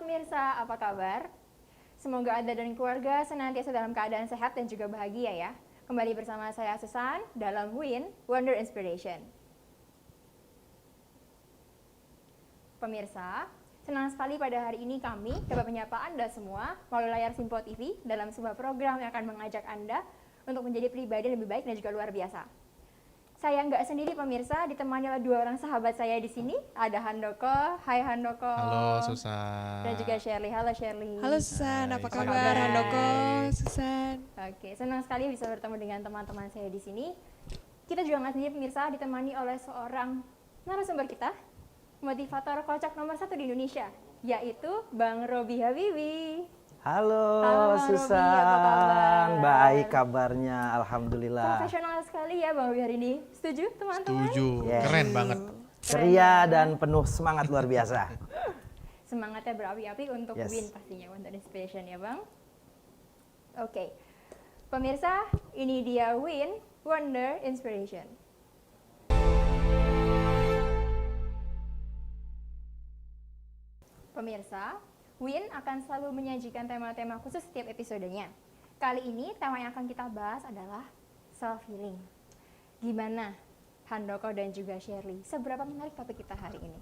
pemirsa, apa kabar? Semoga Anda dan keluarga senantiasa dalam keadaan sehat dan juga bahagia ya. Kembali bersama saya Susan dalam WIN Wonder Inspiration. Pemirsa, senang sekali pada hari ini kami dapat menyapa Anda semua melalui layar Simpo TV dalam sebuah program yang akan mengajak Anda untuk menjadi pribadi yang lebih baik dan juga luar biasa. Saya nggak sendiri pemirsa, ditemani oleh dua orang sahabat saya di sini. Ada Handoko, hai Handoko. Halo Susan. Dan juga Shirley, halo Shirley. Halo Susan, Hai, apa selamat kabar pagi. Handoko, Susan? Oke, senang sekali bisa bertemu dengan teman-teman saya di sini. Kita juga nggak sendiri pemirsa, ditemani oleh seorang narasumber kita, motivator kocak nomor 1 di Indonesia, yaitu Bang Robi Habibi. Halo, Bang Susan, Robi, apa kabar? baik kabarnya, alhamdulillah. Profesional sekali ya Bang Robi hari ini. Setuju teman-teman? Setuju, Yes. keren banget. Ceria dan penuh semangat luar biasa. Semangatnya berapi-api untuk Yes. win pastinya, Wonder Inspiration ya Bang. Oke, pemirsa, ini dia WIN Wonder Inspiration. Pemirsa, WIN akan selalu menyajikan tema-tema khusus setiap episodenya. Kali ini tema yang akan kita bahas adalah self-healing. Gimana Handoko dan juga Shirley, seberapa menarik topik kita hari ini?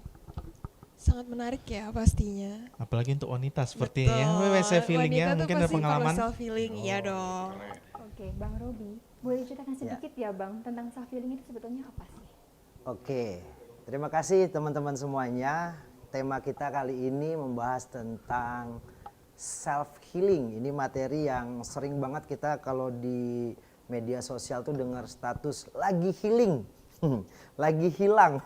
Sangat menarik ya pastinya. Apalagi untuk wanita sepertinya ya, self feelingnya Wanita tuh mungkin ada pasti pengalaman. perlu self healing, iya dong. Oke, Bang Robi, boleh ceritakan sedikit ya Bang tentang self-healing itu sebetulnya apa sih? Oke, terima kasih teman-teman semuanya. Tema kita kali ini membahas tentang self healing. Ini materi yang sering banget kita kalau di media sosial tuh dengar status lagi healing. Lagi hilang.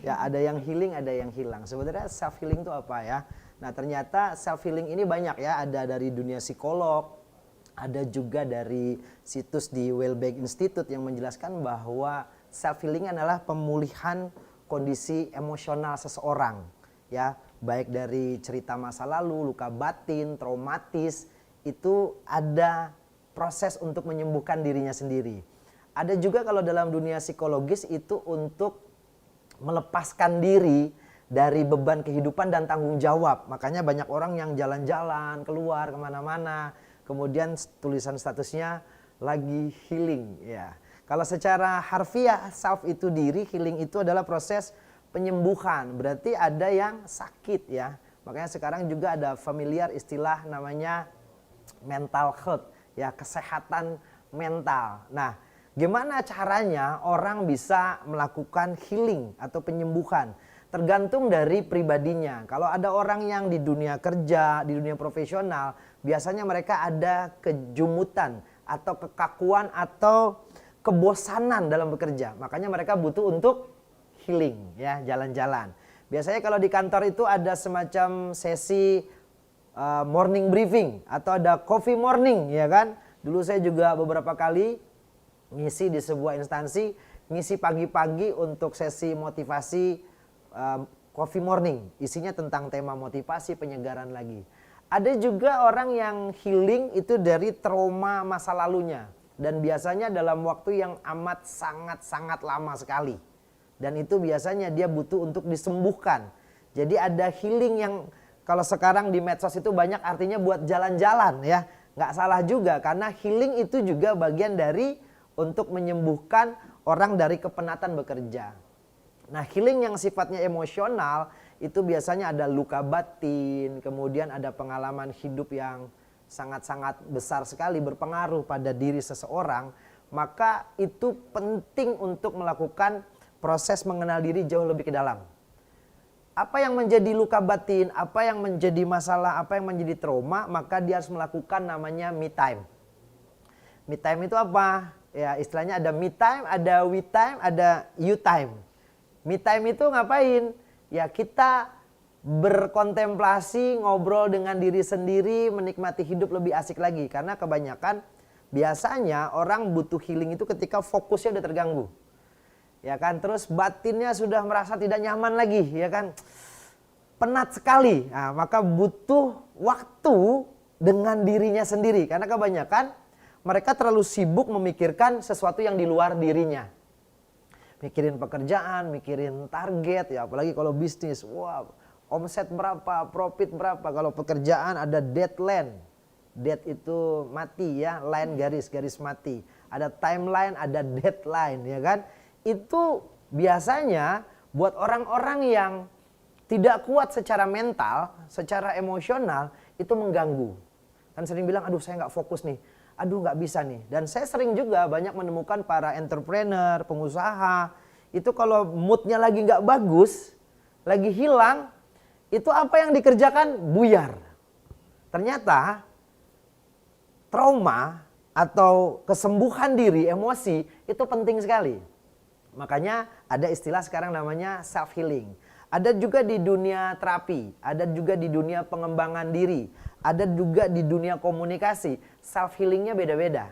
Ya, ada yang healing, ada yang hilang. Sebenarnya self healing itu apa ya? Nah, ternyata self healing ini banyak ya, ada dari dunia psikolog, ada juga dari situs di Wellbeing Institute yang menjelaskan bahwa self healing adalah pemulihan kondisi emosional seseorang, ya, baik dari cerita masa lalu, luka batin, traumatis, itu ada proses untuk menyembuhkan dirinya sendiri. Ada juga kalau dalam dunia psikologis itu untuk melepaskan diri dari beban kehidupan dan tanggung jawab. Makanya banyak orang yang jalan-jalan, keluar kemana-mana, kemudian tulisan statusnya lagi healing. Ya. Kalau secara harfiah self itu diri, healing itu adalah proses penyembuhan. Berarti ada yang sakit ya. Makanya sekarang juga ada familiar istilah namanya mental health, ya, kesehatan mental. Nah, gimana caranya orang bisa melakukan healing atau penyembuhan? Tergantung dari pribadinya. Kalau ada orang yang di dunia kerja, di dunia profesional, biasanya mereka ada kejumutan atau kekakuan atau kebosanan dalam bekerja. Makanya mereka butuh untuk healing, ya, jalan-jalan. Biasanya kalau di kantor itu ada semacam sesi morning briefing atau ada coffee morning, ya kan? Dulu saya juga beberapa kali ngisi di sebuah instansi, ngisi pagi-pagi untuk sesi motivasi coffee morning. Isinya tentang tema motivasi, penyegaran lagi. Ada juga orang yang healing itu dari trauma masa lalunya. Dan biasanya dalam waktu yang amat sangat-sangat lama sekali. Dan itu biasanya dia butuh untuk disembuhkan. Jadi ada healing yang kalau sekarang di medsos itu banyak artinya buat jalan-jalan ya. Nggak salah juga karena healing itu juga bagian dari untuk menyembuhkan orang dari kepenatan bekerja. Nah, healing yang sifatnya emosional itu biasanya ada luka batin, kemudian ada pengalaman hidup yang sangat-sangat besar sekali berpengaruh pada diri seseorang, maka itu penting untuk melakukan proses mengenal diri jauh lebih ke dalam. Apa yang menjadi luka batin, apa yang menjadi masalah, apa yang menjadi trauma, maka dia harus melakukan namanya me time. Me time itu apa? Ya, istilahnya ada me time, ada we time, ada you time. Me time itu ngapain? Ya, kita berkontemplasi, ngobrol dengan diri sendiri, menikmati hidup lebih asik lagi. Karena kebanyakan biasanya orang butuh healing itu ketika fokusnya udah terganggu. Ya kan, terus batinnya sudah merasa tidak nyaman lagi, ya kan. Penat sekali. Nah, maka butuh waktu dengan dirinya sendiri. Karena kebanyakan mereka terlalu sibuk memikirkan sesuatu yang di luar dirinya. Mikirin pekerjaan, mikirin target, ya apalagi kalau bisnis. Wah, omset berapa, profit berapa. Kalau pekerjaan ada deadline. Dead itu mati ya, line garis mati. Ada timeline, ada deadline ya kan. Itu biasanya buat orang-orang yang tidak kuat secara mental, secara emosional itu mengganggu. Kan sering bilang, aduh saya nggak fokus nih, aduh nggak bisa nih. Dan saya sering juga banyak menemukan para entrepreneur, pengusaha, itu kalau moodnya lagi nggak bagus, lagi hilang, itu apa yang dikerjakan buyar. Ternyata trauma atau kesembuhan diri, emosi itu penting sekali. Makanya ada istilah sekarang namanya self healing. Ada juga di dunia terapi, ada juga di dunia pengembangan diri, ada juga di dunia komunikasi. Self healingnya beda-beda.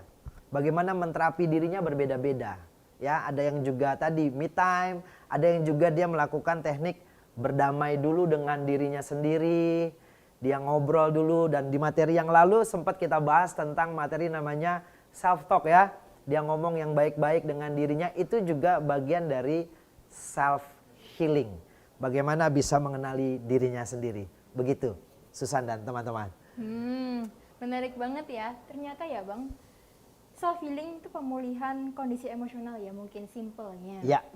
Bagaimana menterapi dirinya berbeda-beda. Ya, ada yang juga tadi me time, ada yang juga dia melakukan teknik berdamai dulu dengan dirinya sendiri. Dia ngobrol dulu, dan di materi yang lalu sempat kita bahas tentang materi namanya self talk ya. Dia ngomong yang baik-baik dengan dirinya, itu juga bagian dari self healing. Bagaimana bisa mengenali dirinya sendiri. Begitu Susan dan teman-teman. Menarik banget ya. Ternyata ya Bang, self healing itu pemulihan kondisi emosional ya, mungkin simpelnya. Ya.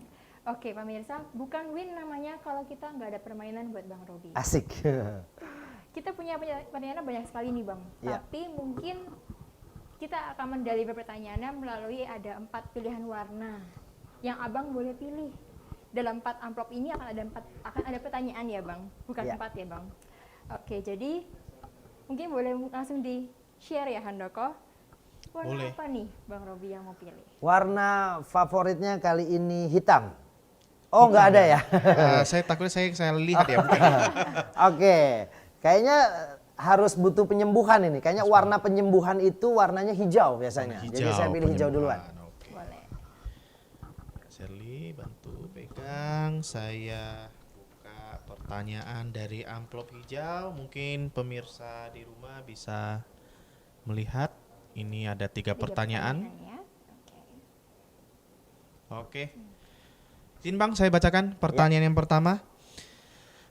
Oke pemirsa, bukan win namanya kalau kita nggak ada permainan buat Bang Robi. Asik. Kita punya pertanyaan banyak sekali nih Bang. Ya. Tapi mungkin kita akan mendeliver pertanyaannya melalui ada 4 pilihan warna yang Abang boleh pilih. Dalam 4 amplop ini akan ada pertanyaan ya Bang, bukan Ya. 4 ya Bang. Oke, jadi mungkin boleh langsung di share ya Handoko. Warna Boleh. apa nih Bang Robi yang mau pilih? Warna favoritnya kali ini hitam. Oh nggak ada ya? Saya takutnya saya lihat ya mungkin. Oke, kayaknya harus butuh penyembuhan ini. Kayaknya warna penyembuhan itu warnanya hijau biasanya. Jadi saya pilih hijau duluan. Oke. Boleh. Sherly bantu pegang, saya buka pertanyaan dari amplop hijau. Mungkin pemirsa di rumah bisa melihat. Ini ada 3 pertanyaan. ya. Oke. Izin Bang, saya bacakan pertanyaan yang pertama.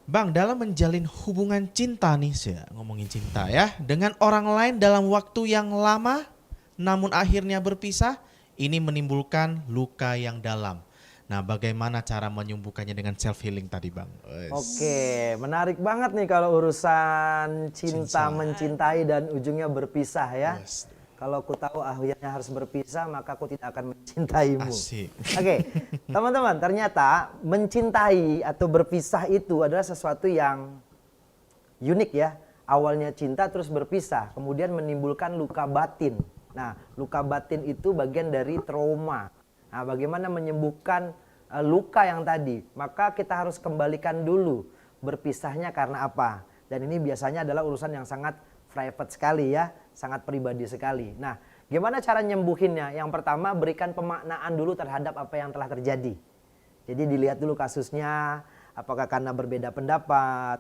Bang, dalam menjalin hubungan cinta nih, saya ngomongin cinta ya, dengan orang lain dalam waktu yang lama, namun akhirnya berpisah, ini menimbulkan luka yang dalam. Nah, bagaimana cara menyembuhkannya dengan self healing tadi, Bang? Oke, menarik banget nih kalau urusan cinta, mencintai dan ujungnya berpisah ya. Yes. Kalau aku tahu akhirnya harus berpisah, maka aku tidak akan mencintaimu. Asik. Oke, teman-teman, ternyata mencintai atau berpisah itu adalah sesuatu yang unik ya. Awalnya cinta terus berpisah, kemudian menimbulkan luka batin. Nah, luka batin itu bagian dari trauma. Nah, bagaimana menyembuhkan luka yang tadi? Maka kita harus kembalikan dulu berpisahnya karena apa. Dan ini biasanya adalah urusan yang sangat private sekali ya, sangat pribadi sekali. Nah, gimana cara nyembuhinnya? Yang pertama, berikan pemaknaan dulu terhadap apa yang telah terjadi. Jadi dilihat dulu kasusnya, apakah karena berbeda pendapat,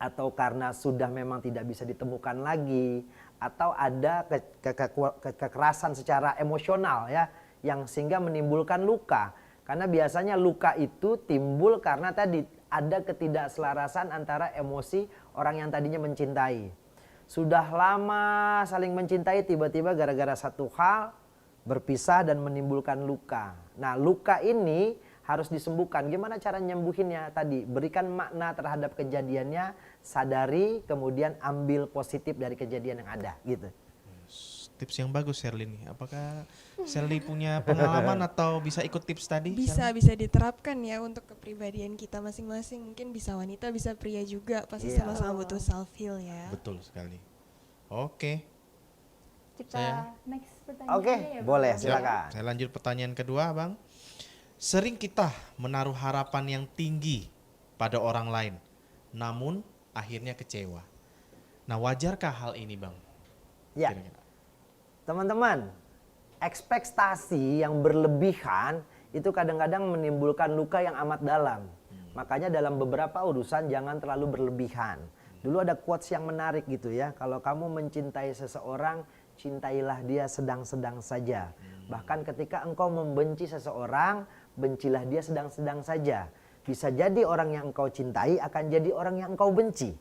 atau karena sudah memang tidak bisa ditemukan lagi, atau ada kekerasan secara emosional ya, yang sehingga menimbulkan luka. Karena biasanya luka itu timbul karena tadi ada ketidakselarasan antara emosi orang yang tadinya mencintai. Sudah lama saling mencintai, tiba-tiba gara-gara satu hal berpisah dan menimbulkan luka. Nah, luka ini harus disembuhkan. Gimana cara nyembuhinnya tadi? Berikan makna terhadap kejadiannya, sadari, kemudian ambil positif dari kejadian yang ada gitu. Tips yang bagus Sherly nih. Apakah Sherly punya pengalaman atau bisa ikut tips tadi? Bisa diterapkan ya untuk kepribadian kita masing-masing. Mungkin bisa wanita, bisa pria juga. Pasti Iya. sama-sama butuh self heal ya. Betul sekali. Oke. Kita Saya- next pertanyaannya Oke, ya Bang boleh, Robi. silakan. Saya lanjut pertanyaan kedua, Bang. Sering kita menaruh harapan yang tinggi pada orang lain, namun akhirnya kecewa. Nah, wajarkah hal ini, Bang? Ya. Kira-kira. Teman-teman, ekspektasi yang berlebihan itu kadang-kadang menimbulkan luka yang amat dalam. Makanya dalam beberapa urusan jangan terlalu berlebihan. Dulu ada quotes yang menarik gitu ya. Kalau kamu mencintai seseorang, cintailah dia sedang-sedang saja. Bahkan ketika engkau membenci seseorang, bencilah dia sedang-sedang saja. Bisa jadi orang yang engkau cintai akan jadi orang yang engkau benci.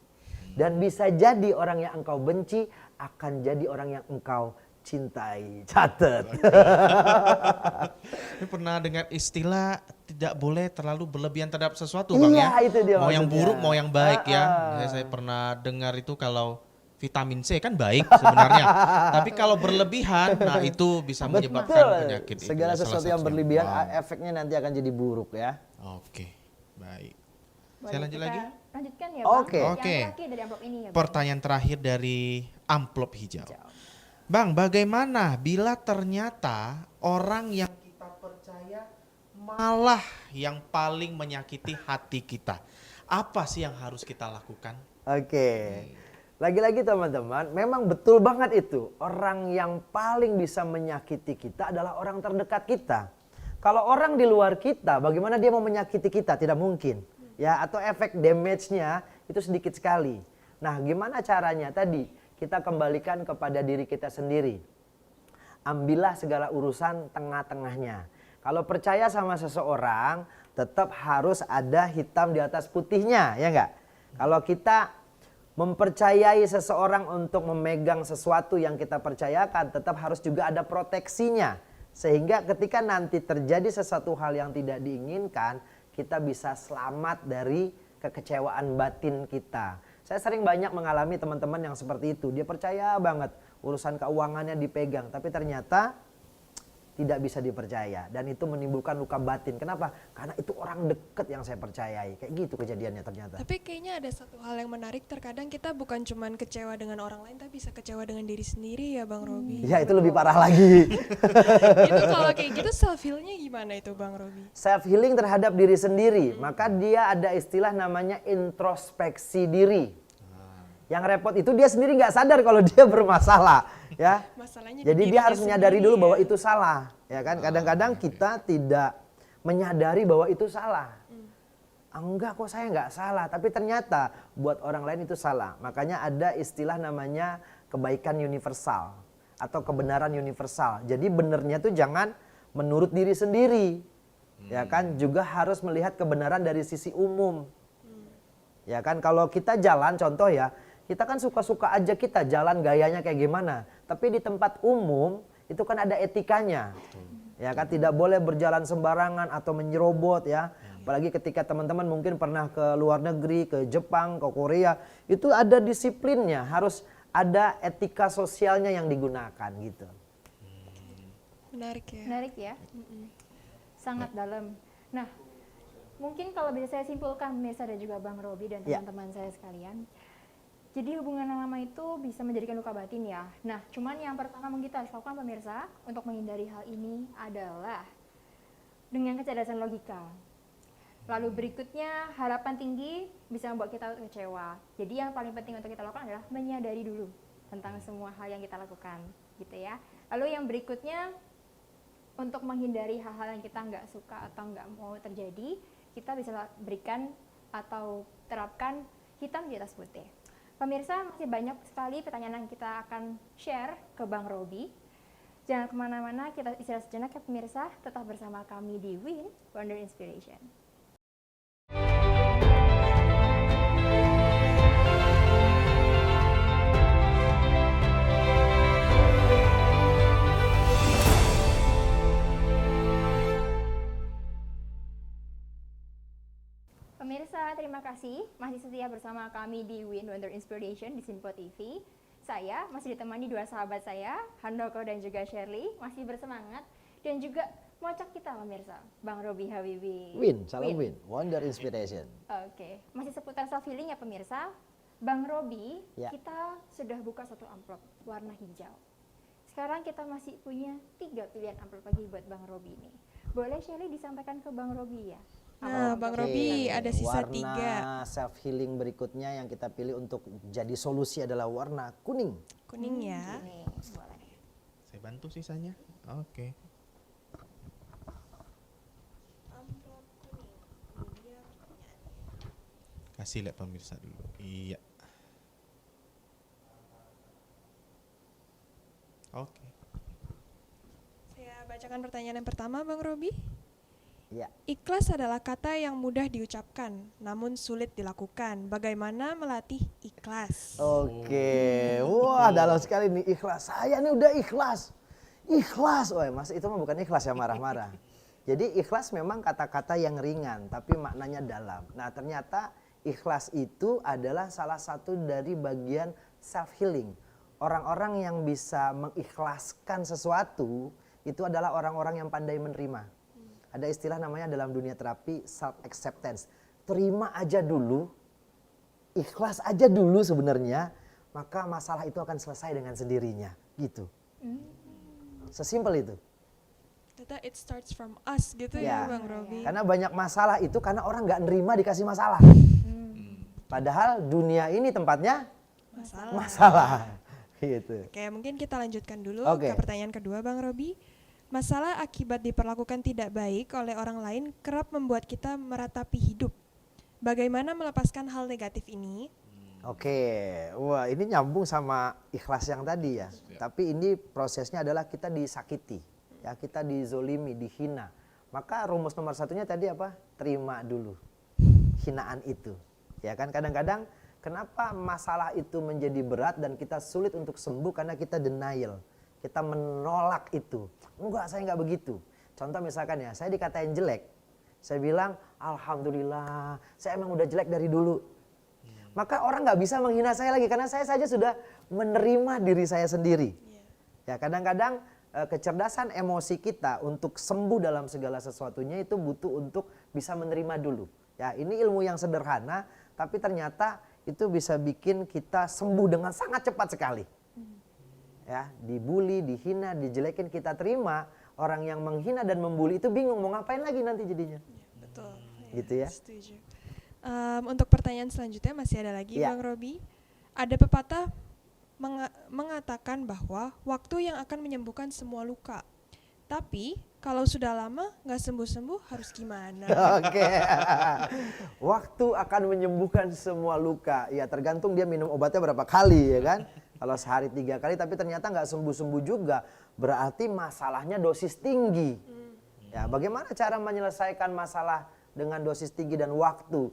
Dan bisa jadi orang yang engkau benci akan jadi orang yang engkau cintai. Catat. Ini pernah dengar istilah tidak boleh terlalu berlebihan terhadap sesuatu Bang Iya, ya. itu dia Mau yang maksudnya. buruk mau yang baik ya. Saya pernah dengar itu kalau vitamin C kan baik sebenarnya. Tapi kalau berlebihan nah itu bisa menyebabkan penyakit itu. Segala ya, salah sesuatu yang satunya. berlebihan Wow. efeknya nanti akan jadi buruk ya. Oke. Baik. Boleh Saya lanjut kita lagi. lanjutkan ya Bang. Oke. Yang Oke. terakhir dari amplop ini ya Bang. Pertanyaan terakhir dari amplop hijau. Bang, bagaimana bila ternyata orang yang kita percaya malah yang paling menyakiti hati kita? Apa sih yang harus kita lakukan? Oke. Lagi-lagi teman-teman, memang betul banget itu. Orang yang paling bisa menyakiti kita adalah orang terdekat kita. Kalau orang di luar kita, bagaimana dia mau menyakiti kita? Tidak mungkin. Ya, atau efek damage-nya itu sedikit sekali. Nah, gimana caranya? Tadi kita kembalikan kepada diri kita sendiri. Ambillah segala urusan tengah-tengahnya. Kalau percaya sama seseorang, tetap harus ada hitam di atas putihnya, ya enggak? Kalau kita mempercayai seseorang untuk memegang sesuatu yang kita percayakan, tetap harus juga ada proteksinya. Sehingga ketika nanti terjadi sesuatu hal yang tidak diinginkan, kita bisa selamat dari kekecewaan batin kita. Saya sering banyak mengalami teman-teman yang seperti itu. Dia percaya banget urusan keuangannya dipegang, tapi ternyata tidak bisa dipercaya. Dan itu menimbulkan luka batin. Kenapa? Karena itu orang dekat yang saya percayai. Kayak gitu kejadiannya ternyata. Tapi kayaknya ada satu hal yang menarik, terkadang kita bukan cuman kecewa dengan orang lain, tapi bisa kecewa dengan diri sendiri ya Bang Robi. Ya itu lebih parah lagi. Itu kalau kayak gitu self healnya gimana itu Bang Robi? Self healing terhadap diri sendiri. Maka dia ada istilah namanya introspeksi diri. Yang repot itu dia sendiri nggak sadar kalau dia bermasalah, ya. Masalahnya Jadi di dia dirinya harus menyadari sendiri dulu ya. bahwa itu salah, ya kan? Kadang-kadang kita tidak menyadari bahwa itu salah. Enggak kok, saya nggak salah, tapi ternyata buat orang lain itu salah. Makanya ada istilah namanya kebaikan universal atau kebenaran universal. Jadi benernya tuh jangan menurut diri sendiri, ya kan? Juga harus melihat kebenaran dari sisi umum. Ya kan, kalau kita jalan, contoh ya, kita kan suka-suka aja kita jalan gayanya kayak gimana. Tapi di tempat umum itu kan ada etikanya. Ya kan, tidak boleh berjalan sembarangan atau menyerobot ya. Apalagi ketika teman-teman mungkin pernah ke luar negeri, ke Jepang, ke Korea, itu ada disiplinnya, harus ada etika sosialnya yang digunakan gitu. Menarik ya. Menarik ya. Sangat dalam. Nah, mungkin kalau bisa saya simpulkan Mirsa dan juga Bang Robi dan Ya. teman-teman saya sekalian. Jadi hubungan yang lama itu bisa menjadikan luka batin ya. Nah, cuman yang pertama yang kita harus lakukan pemirsa untuk menghindari hal ini adalah dengan kecerdasan logika. Lalu berikutnya harapan tinggi bisa membuat kita kecewa. Jadi yang paling penting untuk kita lakukan adalah menyadari dulu tentang semua hal yang kita lakukan, gitu ya. Lalu yang berikutnya untuk menghindari hal-hal yang kita nggak suka atau nggak mau terjadi, kita bisa berikan atau terapkan hitam di atas putih. Pemirsa, masih banyak sekali pertanyaan yang kita akan share ke Bang Robi. Jangan kemana-mana, kita istirahat sejenak ya pemirsa. Tetap bersama kami di Win Wonder Inspiration. Pemirsa, terima kasih masih setia bersama kami di Win Wonder Inspiration di Sinpo TV. Saya masih ditemani dua sahabat saya, Handoko dan juga Shirley, masih bersemangat dan juga ngocak kita pemirsa, Bang Robi Habibi. Win, salam Win, Wonder Inspiration. Oke, masih seputar self healing ya pemirsa. Bang Robi, Ya. kita sudah buka satu amplop warna hijau. Sekarang kita masih punya 3 pilihan amplop lagi buat Bang Robi ini. Boleh Shirley disampaikan ke Bang Robi ya? Nah, Bang Robi ada sisa warna 3. self healing berikutnya yang kita pilih untuk jadi solusi adalah warna kuning. Kuning ya. Ini boleh. Saya bantu sisanya. Oke. Kasih lihat pemirsa dulu. Iya. Oke. Saya bacakan pertanyaan yang pertama Bang Robi. Ya. Ikhlas adalah kata yang mudah diucapkan, namun sulit dilakukan. Bagaimana melatih ikhlas? Oke, wah dalam sekali nih ikhlas. Saya nih udah ikhlas. Ikhlas, wah mas itu mah bukan ikhlas ya marah-marah. Jadi ikhlas memang kata-kata yang ringan tapi maknanya dalam. Nah ternyata ikhlas itu adalah salah satu dari bagian self healing. Orang-orang yang bisa mengikhlaskan sesuatu itu adalah orang-orang yang pandai menerima. Ada istilah namanya dalam dunia terapi self acceptance. Terima aja dulu, ikhlas aja dulu sebenarnya, maka masalah itu akan selesai dengan sendirinya, gitu. Sesimpel itu. Ternyata it starts from us gitu ya, Bang Robi. Karena banyak masalah itu karena orang nggak nerima dikasih masalah. Padahal dunia ini tempatnya masalah. Gitu. Oke, mungkin kita lanjutkan dulu Oke. ke pertanyaan kedua, Bang Robi. Masalah akibat diperlakukan tidak baik oleh orang lain kerap membuat kita meratapi hidup. Bagaimana melepaskan hal negatif ini? Oke, wah ini nyambung sama ikhlas yang tadi ya. Tapi ini prosesnya adalah kita disakiti, ya kita dizolimi, dihina. Maka rumus nomor satunya tadi apa? Terima dulu hinaan itu. Ya kan kadang-kadang kenapa masalah itu menjadi berat dan kita sulit untuk sembuh karena kita denial. Kita menolak itu. Enggak, saya enggak begitu. Contoh misalkan ya, saya dikatain jelek. Saya bilang, alhamdulillah, saya emang udah jelek dari dulu. Maka orang nggak bisa menghina saya lagi karena saya saja sudah menerima diri saya sendiri. Ya kadang-kadang kecerdasan emosi kita untuk sembuh dalam segala sesuatunya itu butuh untuk bisa menerima dulu. Ya ini ilmu yang sederhana, tapi ternyata itu bisa bikin kita sembuh dengan sangat cepat sekali. Ya, dibully, dihina, dijelekin kita terima, orang yang menghina dan membuli itu bingung mau ngapain lagi nanti jadinya. Betul. Gitu ya. Setuju. Untuk pertanyaan selanjutnya masih ada lagi, Ya. Bang Robi. Ada pepatah mengatakan bahwa waktu yang akan menyembuhkan semua luka. Tapi kalau sudah lama nggak sembuh-sembuh harus gimana? Oke. Waktu akan menyembuhkan semua luka. Ya tergantung dia minum obatnya berapa kali ya kan. Kalau sehari 3 kali tapi ternyata nggak sembuh-sembuh juga. Berarti masalahnya dosis tinggi. Ya bagaimana cara menyelesaikan masalah dengan dosis tinggi dan waktu?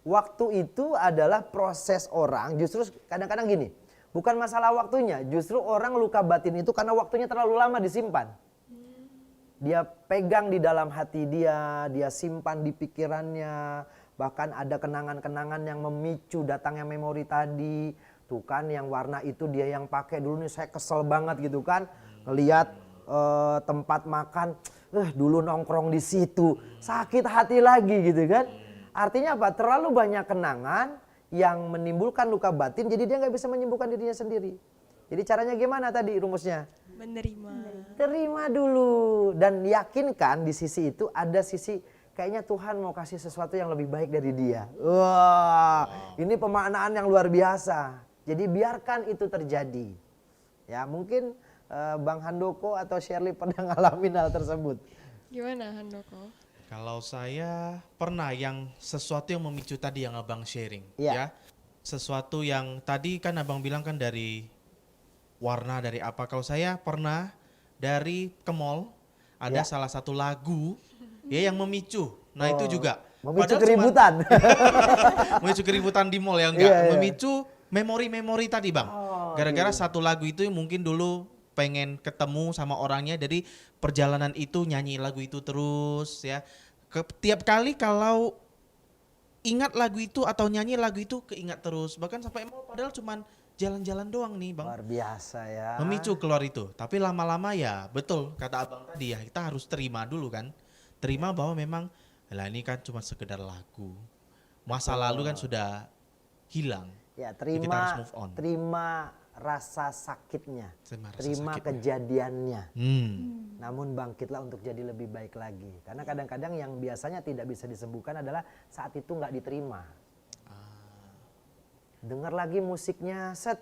Waktu itu adalah proses orang justru kadang-kadang gini. Bukan masalah waktunya, justru orang luka batin itu karena waktunya terlalu lama disimpan. Dia pegang di dalam hati dia simpan di pikirannya. Bahkan ada kenangan-kenangan yang memicu datangnya memori tadi. Tuh kan yang warna itu dia yang pakai dulu nih saya kesel banget gitu kan. Ngelihat tempat makan, dulu nongkrong di situ. Sakit hati lagi gitu kan. Artinya apa? Terlalu banyak kenangan yang menimbulkan luka batin jadi dia nggak bisa menyembuhkan dirinya sendiri. Jadi caranya gimana tadi rumusnya? Menerima. Terima dulu dan yakinkan di sisi itu ada sisi kayaknya Tuhan mau kasih sesuatu yang lebih baik dari dia. Wah, ini pemaknaan yang luar biasa. Jadi biarkan itu terjadi. Ya mungkin Bang Handoko atau Shirley pernah ngalamin hal tersebut. Gimana Handoko? Kalau saya pernah yang sesuatu yang memicu tadi yang abang sharing, Iya. ya, sesuatu yang tadi kan abang bilang kan dari warna dari apa. Kalau saya pernah dari ke mall ada Ya. salah satu lagu ya yang memicu. Nah itu juga. Memicu Padahal keributan. memicu keributan di mall ya enggak. Iya, iya. Memicu memori-memori tadi bang. Oh, Gara-gara iya. satu lagu itu mungkin dulu pengen ketemu sama orangnya dari perjalanan itu nyanyi lagu itu terus ya. Tiap kali kalau ingat lagu itu atau nyanyi lagu itu keingat terus. Bahkan sampai mau padahal cuman jalan-jalan doang nih bang. Luar biasa ya. Memicu keluar itu. Tapi lama-lama ya betul kata abang tadi ya kita harus terima dulu kan. Terima bahwa memang lah ini kan cuma sekedar lagu. Masa lalu kan sudah hilang. Ya Jadi kita harus terima, move on. terima rasa sakitnya, Terima rasa terima sakitnya. kejadiannya. Hmm. Namun bangkitlah untuk jadi lebih baik lagi. Karena kadang-kadang yang biasanya tidak bisa disembuhkan adalah saat itu nggak diterima. Dengar lagi musiknya, set,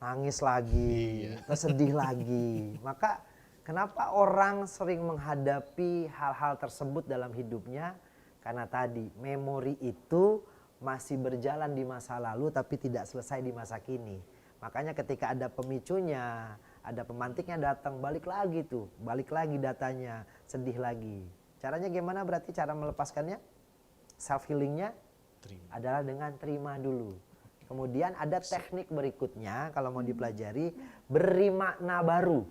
nangis lagi, tersedih lagi. Maka kenapa orang sering menghadapi hal-hal tersebut dalam hidupnya? Karena tadi memori itu masih berjalan di masa lalu tapi tidak selesai di masa kini. Makanya ketika ada pemicunya, ada pemantiknya datang, balik lagi tuh, balik lagi datanya, sedih lagi. Caranya gimana berarti cara melepaskannya? Self healingnya Terima. adalah dengan terima dulu. Kemudian ada teknik berikutnya kalau mau dipelajari, beri makna baru.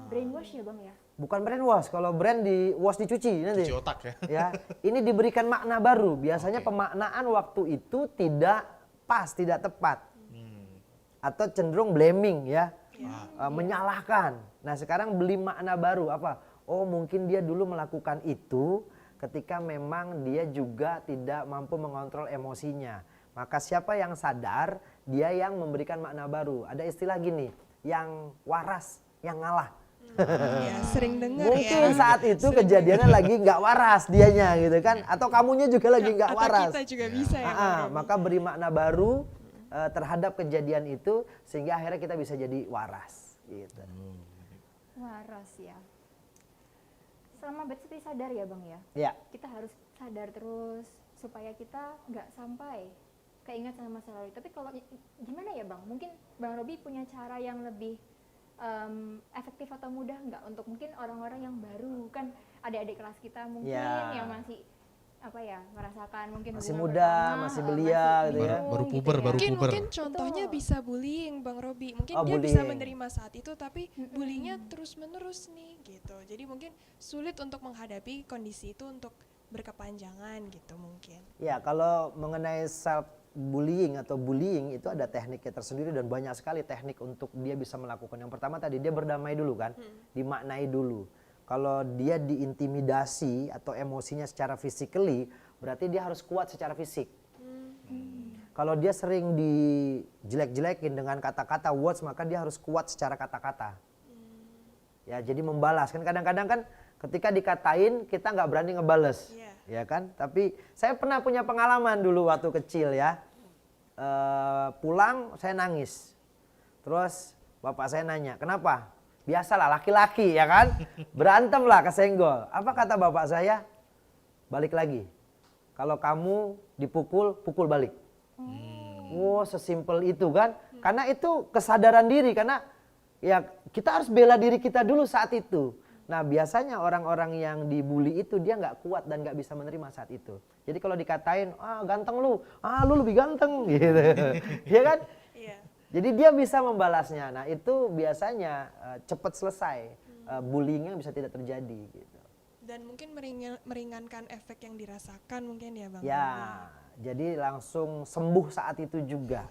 Brainwash ya bang ya? Bukan brainwash, kalau brand di wash dicuci nanti. Cuci otak ya. Ya, ini diberikan makna baru. Biasanya Oke. pemaknaan waktu itu tidak pas, tidak tepat. Atau cenderung blaming ya. Menyalahkan. Nah, sekarang beli makna baru apa? Oh, mungkin dia dulu melakukan itu ketika memang dia juga tidak mampu mengontrol emosinya. Maka siapa yang sadar, dia yang memberikan makna baru. Ada istilah gini, yang waras, yang ngalah. Ya, sering dengar Mungkin ya. saat itu kejadiannya lagi nggak waras dianya gitu kan, atau kamunya juga lagi nggak Atau waras. kita juga bisa ya. Bang Robi. Maka beri makna baru terhadap kejadian itu sehingga akhirnya kita bisa jadi waras. Gitu. Waras ya. Selama bersepi sadar ya bang ya? Ya, Kita harus sadar terus supaya kita nggak sampai keingat sama masa lalu. Tapi kalau gimana ya bang? Mungkin bang Robi punya cara yang lebih efektif atau mudah nggak untuk mungkin orang-orang yang baru, kan adik-adik kelas kita mungkin Ya. yang masih apa ya, merasakan mungkin Masih hubungan muda, pertama, masih belia gitu ya. bingung Baru gitu puber, ya. baru Mungkin, puber. mungkin contohnya Betul. bisa bullying Bang Robi. Mungkin Oh, dia bisa bullying. menerima saat itu tapi bullyingnya terus-menerus nih gitu. Jadi mungkin sulit untuk menghadapi kondisi itu untuk berkepanjangan gitu mungkin. ya kalau mengenai self bullying atau bullying itu ada tekniknya tersendiri dan banyak sekali teknik untuk dia bisa melakukan. Yang pertama tadi dia berdamai dulu kan, dimaknai dulu. Kalau dia diintimidasi atau emosinya secara physically, berarti dia harus kuat secara fisik. Kalau dia sering dijelek-jelekin dengan kata-kata words, maka dia harus kuat secara kata-kata. Ya, jadi membalas kan kadang-kadang kan ketika dikatain kita nggak berani ngebales, Iya. ya kan? Tapi saya pernah punya pengalaman dulu waktu kecil ya. Pulang saya nangis, terus bapak saya nanya kenapa? Biasalah laki-laki ya kan, berantem lah kesenggol. Apa kata bapak saya? Balik lagi. Kalau kamu dipukul, pukul balik. Oh, sesimpel itu kan? Karena itu kesadaran diri, karena ya kita harus bela diri kita dulu saat itu. Nah, biasanya orang-orang yang dibully itu dia nggak kuat dan nggak bisa menerima saat itu. Jadi kalau dikatain, ganteng lu lebih ganteng gitu, ya kan? Iya. Jadi dia bisa membalasnya. Nah, itu biasanya cepat selesai, bullyingnya bisa tidak terjadi gitu. Dan mungkin meringankan efek yang dirasakan mungkin ya Bang. Ya, Robi. jadi langsung sembuh saat itu juga.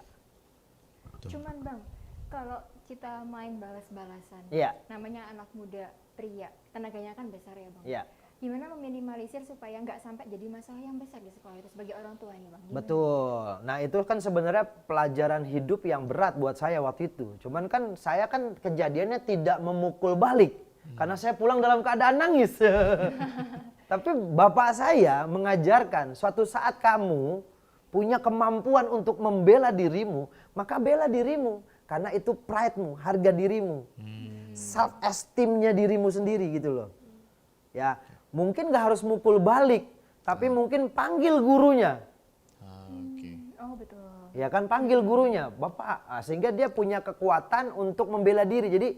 Cuman bang, kalau kita main balas-balasan, Iya. namanya anak muda pria, tenaganya kan besar ya bang. Iya. Gimana meminimalisir supaya nggak sampai jadi masalah yang besar di sekolah itu sebagai orang tua nih bang? Gimana? Betul. Nah, itu kan sebenarnya pelajaran hidup yang berat buat saya waktu itu. Cuman kan saya kan kejadiannya tidak memukul balik karena saya pulang dalam keadaan nangis. Tapi bapak saya mengajarkan suatu saat kamu punya kemampuan untuk membela dirimu, maka bela dirimu karena itu pride-mu, harga dirimu. Self esteem-nya dirimu sendiri gitu loh. Ya, mungkin gak harus mukul balik, tapi mungkin panggil gurunya. Oke. Oh betul. Ya kan, panggil gurunya, Bapak. Sehingga dia punya kekuatan untuk membela diri. Jadi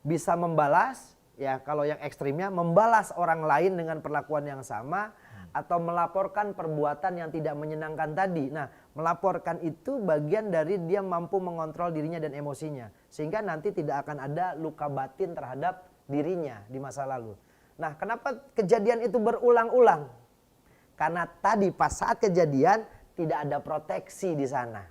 bisa membalas, ya kalau yang ekstrimnya membalas orang lain dengan perlakuan yang sama atau melaporkan perbuatan yang tidak menyenangkan tadi. Nah, melaporkan itu bagian dari dia mampu mengontrol dirinya dan emosinya. Sehingga nanti tidak akan ada luka batin terhadap dirinya di masa lalu. Nah, kenapa kejadian itu berulang-ulang? Karena tadi pas saat kejadian tidak ada proteksi di sana.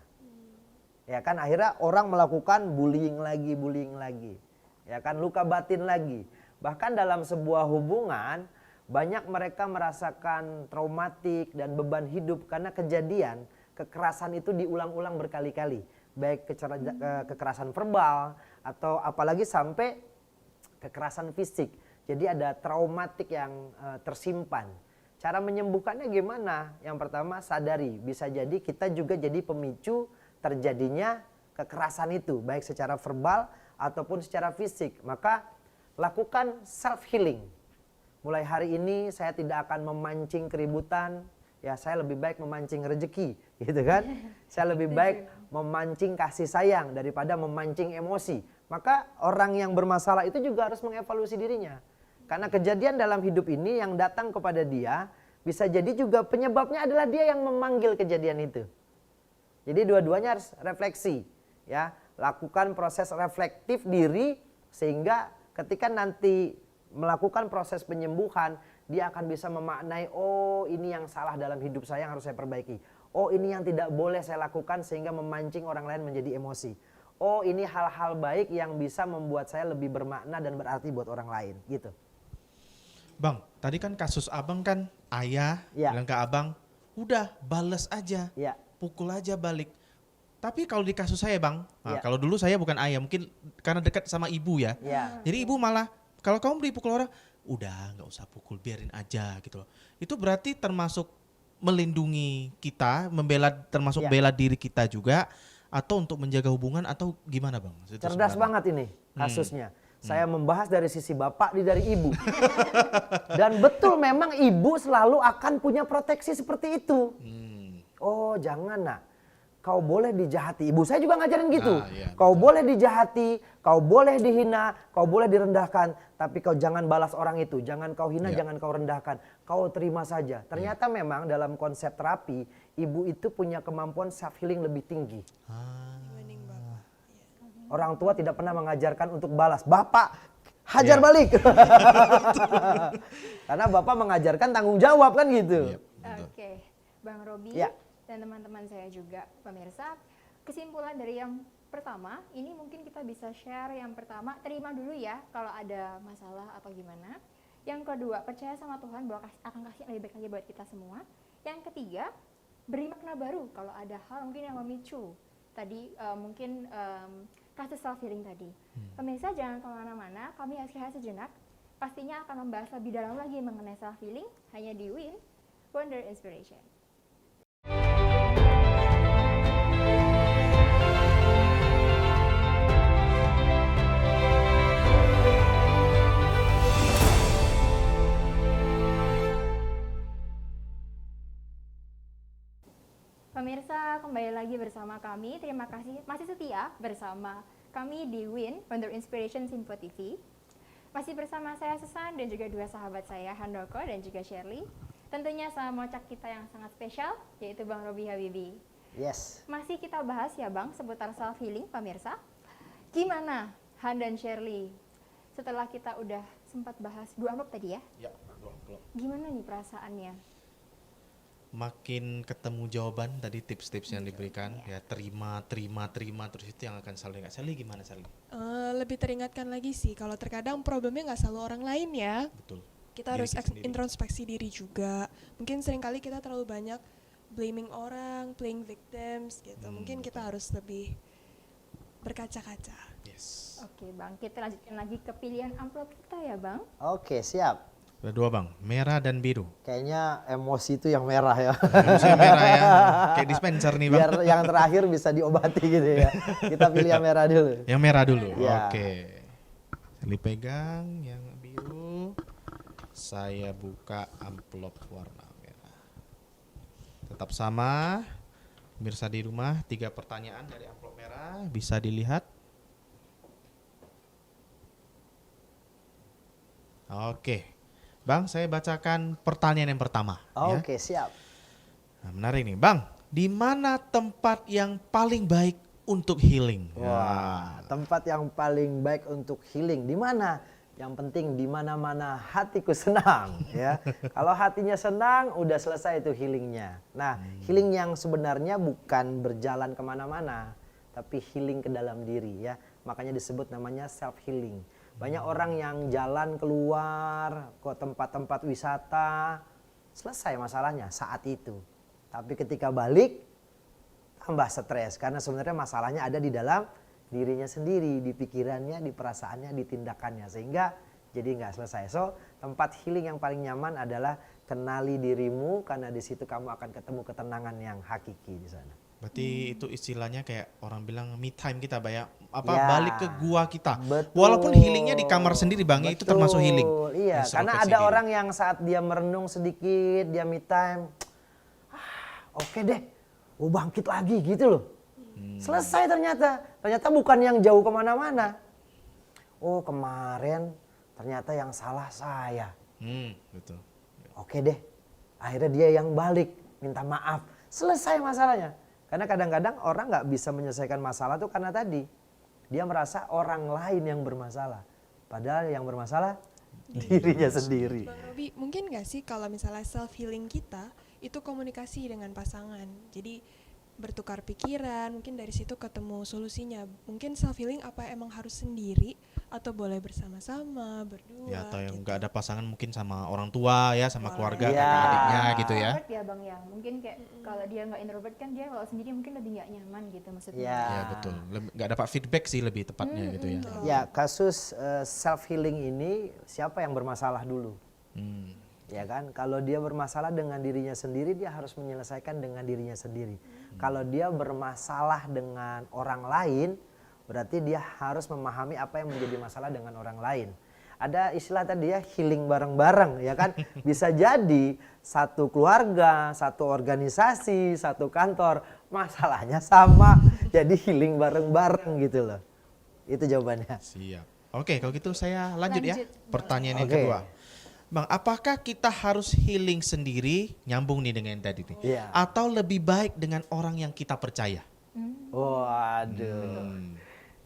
Ya kan, akhirnya orang melakukan bullying lagi. Ya kan, luka batin lagi. Bahkan dalam sebuah hubungan banyak mereka merasakan traumatik dan beban hidup karena kejadian kekerasan itu diulang-ulang berkali-kali. Baik kekerasan verbal atau apalagi sampai kekerasan fisik. Jadi ada traumatik yang tersimpan. Cara menyembuhkannya gimana? Yang pertama sadari, bisa jadi kita juga jadi pemicu terjadinya kekerasan itu, baik secara verbal ataupun secara fisik. Maka lakukan self healing. Mulai hari ini saya tidak akan memancing keributan, ya saya lebih baik memancing rezeki, gitu kan? Saya lebih baik memancing kasih sayang daripada memancing emosi. Maka orang yang bermasalah itu juga harus mengevaluasi dirinya. Karena kejadian dalam hidup ini yang datang kepada dia bisa jadi juga penyebabnya adalah dia yang memanggil kejadian itu. Jadi dua-duanya harus refleksi, ya. Lakukan proses reflektif diri sehingga ketika nanti melakukan proses penyembuhan, dia akan bisa memaknai, oh ini yang salah dalam hidup saya yang harus saya perbaiki. Oh ini yang tidak boleh saya lakukan sehingga memancing orang lain menjadi emosi. Oh ini hal-hal baik yang bisa membuat saya lebih bermakna dan berarti buat orang lain, gitu. Bang, tadi kan kasus abang kan ayah Ya. bilang ke abang, udah bales aja, Ya, pukul aja balik. Tapi kalau di kasus saya bang, nah, Ya. kalau dulu saya bukan ayah, mungkin karena dekat sama ibu ya. ya. Jadi ibu malah, kalau kamu dipukul orang, udah nggak usah pukul, biarin aja gitu loh. Itu berarti termasuk melindungi kita, termasuk Ya. bela diri kita juga, atau untuk menjaga hubungan atau gimana bang? Itu Cerdas sebenarnya. banget ini kasusnya. Saya membahas dari sisi bapak, dari ibu. Dan betul memang ibu selalu akan punya proteksi seperti itu. Oh jangan nak, kau boleh dijahati. Ibu saya juga ngajarin gitu. Ah, iya, Kau boleh dijahati, kau boleh dihina, kau boleh direndahkan. Tapi kau jangan balas orang itu. Jangan kau hina, Iya. jangan kau rendahkan. Kau terima saja. Ternyata memang dalam konsep terapi, ibu itu punya kemampuan self healing lebih tinggi. Dibanding bapak. Orang tua tidak pernah mengajarkan untuk balas. Bapak, hajar Iya. balik. Karena bapak mengajarkan tanggung jawab kan gitu. Iya, betul. Oke, Bang Robi Ya. dan teman-teman saya juga pemirsa, kesimpulan dari yang pertama, ini mungkin kita bisa share yang pertama, terima dulu ya kalau ada masalah atau gimana. Yang kedua, percaya sama Tuhan bahwa akan kasih yang lebih baik lagi buat kita semua. Yang ketiga, beri makna baru kalau ada hal mungkin yang memicu. Tadi mungkin kasus self healing tadi. Pemirsa jangan kemana-mana, kami rehat sejenak. Pastinya akan membahas lebih dalam lagi mengenai self healing hanya di Win Wonder Inspiration. Pemirsa, kembali lagi bersama kami. Terima kasih masih setia bersama kami di Win Wonder Inspiration Simpo TV. Masih bersama saya Susan dan juga dua sahabat saya Handoko dan juga Shirley. Tentunya sama mocak kita yang sangat spesial yaitu Bang Robi Habibi. Yes. Masih kita bahas ya Bang seputar self healing pemirsa. Gimana Han dan Shirley? Setelah kita udah sempat bahas 2 amplop tadi ya. Ya, belum. Gimana nih perasaannya? Makin ketemu jawaban tadi tips-tips yang diberikan, ya terima terus itu yang akan selalu ingat. Sally gimana Sally? Lebih teringatkan lagi sih kalau terkadang problemnya nggak selalu orang lain ya. Betul. Kita Diri harus kita sendiri. introspeksi diri juga. Mungkin seringkali kita terlalu banyak blaming orang, playing victims gitu. Mungkin kita harus lebih berkaca-kaca. Yes. Oke Bang, kita lanjutkan lagi ke pilihan amplop kita ya Bang. Oke, siap. Ada 2 bang, merah dan biru. Kayaknya emosi itu yang merah ya. Harusnya merah ya, kayak dispenser nih bang. Biar yang terakhir bisa diobati gitu ya. Kita pilih yang merah dulu. Yang merah dulu, Ya. oke. Sally pegang yang biru. Saya buka amplop warna merah. Tetap sama, pemirsa di rumah 3 pertanyaan dari amplop merah bisa dilihat. Oke. Bang, saya bacakan pertanyaan yang pertama. Ya. Oke, siap. Nah, menarik nih, Bang. Di mana tempat yang paling baik untuk healing? Wah, tempat yang paling baik untuk healing di mana? Yang penting di mana-mana hatiku senang ya. Kalau hatinya senang, udah selesai itu healingnya. Nah, healing yang sebenarnya bukan berjalan kemana-mana, tapi healing ke dalam diri ya. Makanya disebut namanya self healing. Banyak orang yang jalan keluar ke tempat-tempat wisata, selesai masalahnya saat itu. Tapi ketika balik, tambah stres karena sebenarnya masalahnya ada di dalam dirinya sendiri, di pikirannya, di perasaannya, di tindakannya, sehingga jadi nggak selesai. So tempat healing yang paling nyaman adalah kenali dirimu, karena di situ kamu akan ketemu ketenangan yang hakiki di sana. Berarti itu istilahnya kayak orang bilang me time kita, Bang ya. Ya. Balik ke gua kita. Betul. Walaupun healingnya di kamar sendiri, Bang, ya, itu termasuk healing. Iya, karena Introspeksi ada diri. orang yang saat dia merenung sedikit, dia me time, oke deh, bangkit lagi gitu loh. Selesai ternyata bukan yang jauh kemana-mana. Oh kemarin ternyata yang salah saya. Betul. Oke deh, akhirnya dia yang balik, minta maaf, selesai masalahnya. Karena kadang-kadang orang nggak bisa menyelesaikan masalah tuh karena tadi dia merasa orang lain yang bermasalah, padahal yang bermasalah dirinya sendiri. Bang Robi, mungkin nggak sih kalau misalnya self healing kita itu komunikasi dengan pasangan, jadi bertukar pikiran, mungkin dari situ ketemu solusinya. Mungkin self healing apa emang harus sendiri atau boleh bersama-sama berdua? Ya, atau yang gitu. nggak ada pasangan mungkin sama orang tua ya, sama keluarga, Iya. kakak adiknya gitu ya. Introvert ya bang ya, mungkin kayak kalau dia nggak introvert kan dia kalau sendiri mungkin lebih nggak nyaman gitu maksudnya. Ya. Ya betul, nggak dapat feedback sih lebih tepatnya gitu ya. Ya, kasus self healing ini siapa yang bermasalah dulu? Ya kan, kalau dia bermasalah dengan dirinya sendiri, dia harus menyelesaikan dengan dirinya sendiri. Kalau dia bermasalah dengan orang lain, berarti dia harus memahami apa yang menjadi masalah dengan orang lain. Ada istilah tadi ya, healing bareng-bareng ya kan. Bisa jadi satu keluarga, satu organisasi, satu kantor, masalahnya sama. Jadi healing bareng-bareng gitu loh. Itu jawabannya. Siap. Oke, kalau gitu saya lanjut ya. Lanjut. Pertanyaan yang Oke. kedua. Bang, apakah kita harus healing sendiri, nyambung nih dengan yang tadi nih, Iya. atau lebih baik dengan orang yang kita percaya? Waduh.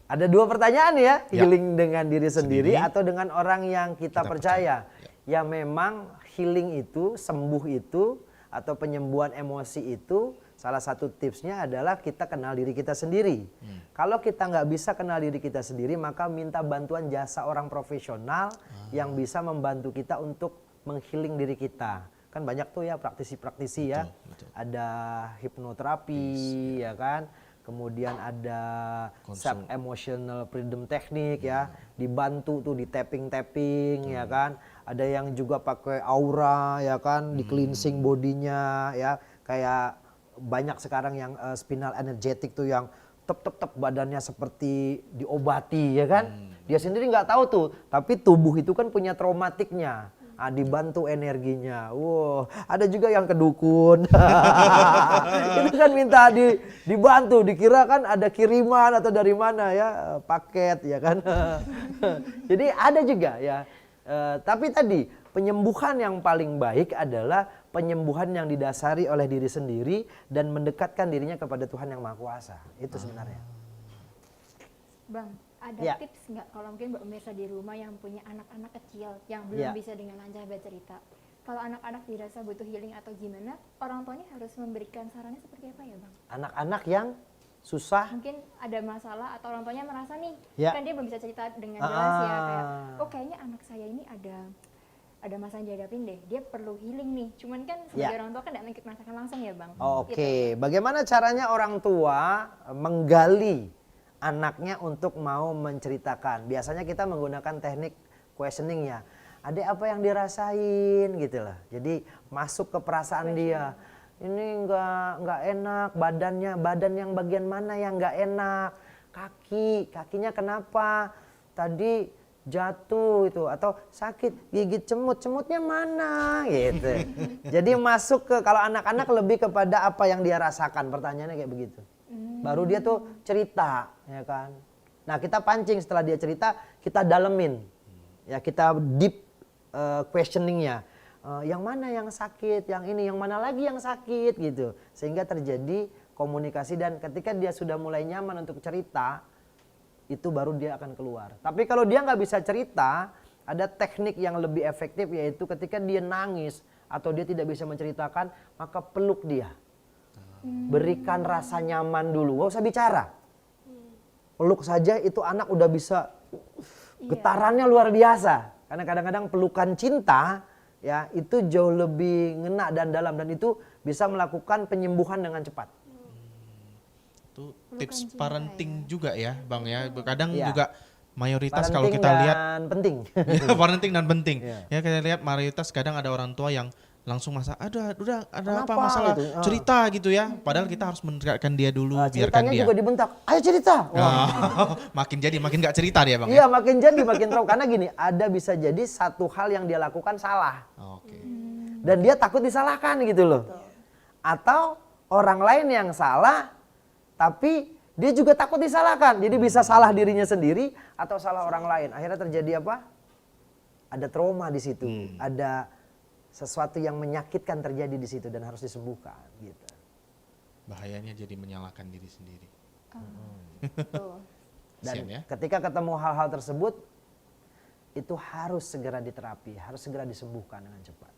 Ada dua pertanyaan ya, Ya. healing dengan diri sendiri Sendiri. atau dengan orang yang kita percaya. Ya memang healing itu, sembuh itu, atau penyembuhan emosi itu, salah satu tipsnya adalah kita kenal diri kita sendiri. Kalau kita nggak bisa kenal diri kita sendiri, maka minta bantuan jasa orang profesional yang bisa membantu kita untuk menghealing diri kita. Kan banyak tuh ya praktisi-praktisi ya. betul. Ada hipnoterapi ya kan. Kemudian ada self emotional freedom technique ya, dibantu tuh di tapping ya kan. Ada yang juga pakai aura ya kan, di cleansing bodinya ya. Kayak banyak sekarang yang spinal energetic tuh yang tep badannya seperti diobati ya kan. Dia sendiri nggak tahu tuh, tapi tubuh itu kan punya traumatiknya. Dibantu energinya. Wow, ada juga yang kedukun. Itu kan minta dibantu, dikira kan ada kiriman atau dari mana ya, paket ya kan. Jadi ada juga ya. Tapi tadi penyembuhan yang paling baik adalah penyembuhan yang didasari oleh diri sendiri dan mendekatkan dirinya kepada Tuhan yang Maha Kuasa. Itu sebenarnya. Bang, ada Ya. tips nggak kalau mungkin buat pemirsa di rumah yang punya anak-anak kecil yang belum Ya. bisa dengan lancar bercerita. Kalau anak-anak dirasa butuh healing atau gimana, orang tuanya harus memberikan sarannya seperti apa ya bang? Anak-anak yang susah. Mungkin ada masalah atau orang tuanya merasa nih, Ya. kan dia belum bisa cerita dengan jelas ya kayak, oh kayaknya anak saya ini ada masalah yang dihadapin deh, dia perlu healing nih. Cuman kan sebagai Ya. orang tua kan tidak merasakan langsung ya bang. Oke, bagaimana caranya orang tua menggali anaknya untuk mau menceritakan? Biasanya kita menggunakan teknik questioning ya. Adek apa yang dirasain gitu lah. Jadi masuk ke perasaan dia. Ini nggak enak badan yang bagian mana yang nggak enak? Kakinya kenapa? Tadi jatuh itu atau sakit gigit semutnya mana gitu. Jadi masuk ke kalau anak-anak lebih kepada apa yang dia rasakan, pertanyaannya kayak begitu. Baru dia tuh cerita ya kan. Nah kita pancing setelah dia cerita, kita dalemin ya, kita deep questioningnya. Yang mana yang sakit, yang ini, yang mana lagi yang sakit gitu. Sehingga terjadi komunikasi dan ketika dia sudah mulai nyaman untuk cerita, itu baru dia akan keluar. Tapi kalau dia nggak bisa cerita, ada teknik yang lebih efektif yaitu ketika dia nangis atau dia tidak bisa menceritakan, maka peluk dia. Berikan rasa nyaman dulu, nggak usah bicara. Peluk saja itu anak udah bisa, getarannya luar biasa. Karena kadang-kadang pelukan cinta ya itu jauh lebih ngena dan dalam dan itu bisa melakukan penyembuhan dengan cepat. Itu tips parenting juga ya Bang ya. Kadang Iya. juga mayoritas kalau Parenting kita lihat dan penting. ya, parenting dan penting. Iya. Ya kita lihat mayoritas kadang ada orang tua yang langsung masa udah ada apa Kenapa masalah gitu? cerita gitu ya. Padahal kita harus mendekatkan dia dulu, biarkan Ceritanya dia. juga dibentak. Ayo cerita. Wah. makin nggak cerita dia Bang Iya ya. makin jadi makin tahu karena gini ada bisa jadi satu hal yang dia lakukan salah Oke. dan dia takut disalahkan gitu loh. Atau orang lain yang salah tapi dia juga takut disalahkan. Jadi bisa salah dirinya sendiri atau salah orang lain. Akhirnya terjadi apa? ada trauma di situ, ada sesuatu yang menyakitkan terjadi di situ dan harus disembuhkan gitu. Bahayanya jadi menyalahkan diri sendiri. Betul. Dan Kasian ya. ketika ketemu hal-hal tersebut, itu harus segera diterapi, harus segera disembuhkan dengan cepat.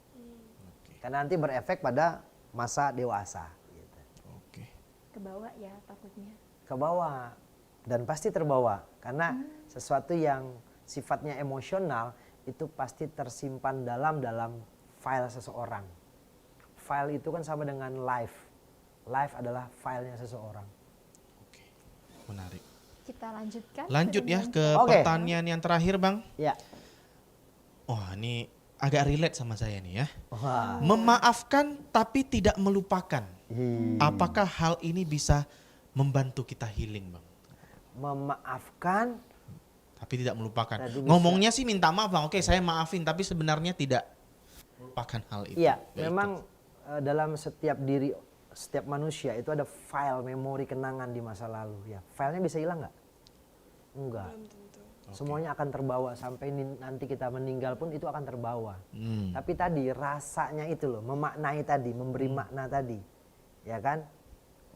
Oke. Karena nanti berefek pada masa dewasa. Gitu. Oke. Kebawa ya takutnya. Ke bawah dan pasti terbawa karena sesuatu yang sifatnya emosional itu pasti tersimpan dalam file seseorang. File itu kan sama dengan life. Life adalah filenya seseorang. Oke. Menarik. Kita lanjutkan. Lanjut ya dengan- ke Oke. pertanyaan yang terakhir, Bang. Ya. Wah, ini agak relate sama saya nih ya. Wah. Memaafkan tapi tidak melupakan. Hi. Apakah hal ini bisa membantu kita healing, Bang? Memaafkan Tapi tidak melupakan. Tadi bisa. Ngomongnya sih minta maaf, Bang. Oke, saya maafin, tapi sebenarnya tidak melupakan hal itu. iya, Yaitu. memang dalam setiap setiap manusia itu ada file memori kenangan di masa lalu ya. Filenya bisa hilang nggak? Enggak. Belum tentu. Semuanya akan terbawa sampai nanti kita meninggal pun itu akan terbawa. Tapi tadi rasanya itu loh, memaknai tadi, memberi makna tadi. Ya kan?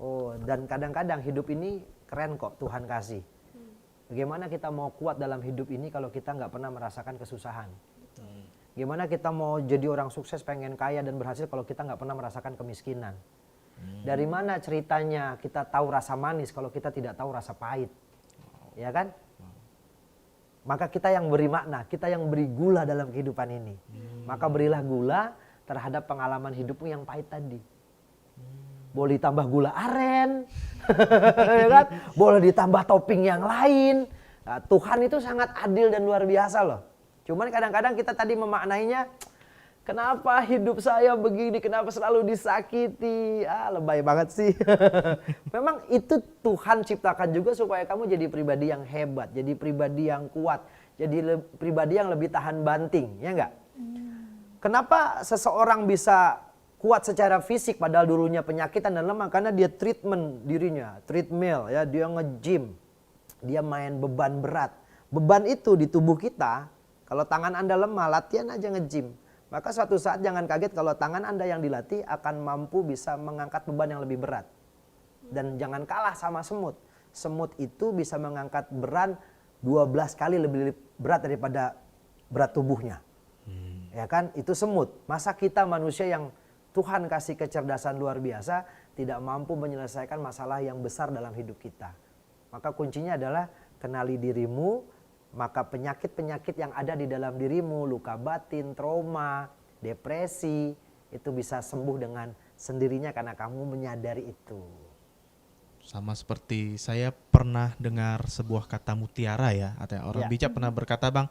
Oh, dan kadang-kadang hidup ini keren kok Tuhan kasih. Bagaimana kita mau kuat dalam hidup ini kalau kita nggak pernah merasakan kesusahan? Gimana kita mau jadi orang sukses, pengen kaya dan berhasil kalau kita nggak pernah merasakan kemiskinan? Dari mana ceritanya kita tahu rasa manis kalau kita tidak tahu rasa pahit? Ya kan? Maka kita yang beri makna, kita yang beri gula dalam kehidupan ini. Maka berilah gula terhadap pengalaman hidupmu yang pahit tadi. Boleh ditambah gula aren, ya kan? Boleh ditambah topping yang lain. Nah, Tuhan itu sangat adil dan luar biasa loh. Cuman kadang-kadang kita tadi memaknainya, kenapa hidup saya begini, kenapa selalu disakiti? Lebay banget sih. Memang itu Tuhan ciptakan juga supaya kamu jadi pribadi yang hebat, jadi pribadi yang kuat, jadi pribadi yang lebih tahan banting, ya enggak? Kenapa seseorang bisa kuat secara fisik padahal dulunya penyakitan dan lemah? Karena dia treatment dirinya, treadmill ya, dia nge-gym, dia main beban berat. Beban itu di tubuh kita, kalau tangan Anda lemah, latihan aja nge-gym. Maka suatu saat jangan kaget kalau tangan Anda yang dilatih akan mampu bisa mengangkat beban yang lebih berat. Dan jangan kalah sama semut. Semut itu bisa mengangkat berat 12 kali lebih berat daripada berat tubuhnya. Ya kan? Itu semut. Masa kita manusia yang Tuhan kasih kecerdasan luar biasa tidak mampu menyelesaikan masalah yang besar dalam hidup kita. Maka kuncinya adalah kenali dirimu, maka penyakit-penyakit yang ada di dalam dirimu, luka batin, trauma, depresi, itu bisa sembuh dengan sendirinya karena kamu menyadari itu. Sama seperti saya pernah dengar sebuah kata mutiara ya, atau orang Ya. bijak pernah berkata, Bang,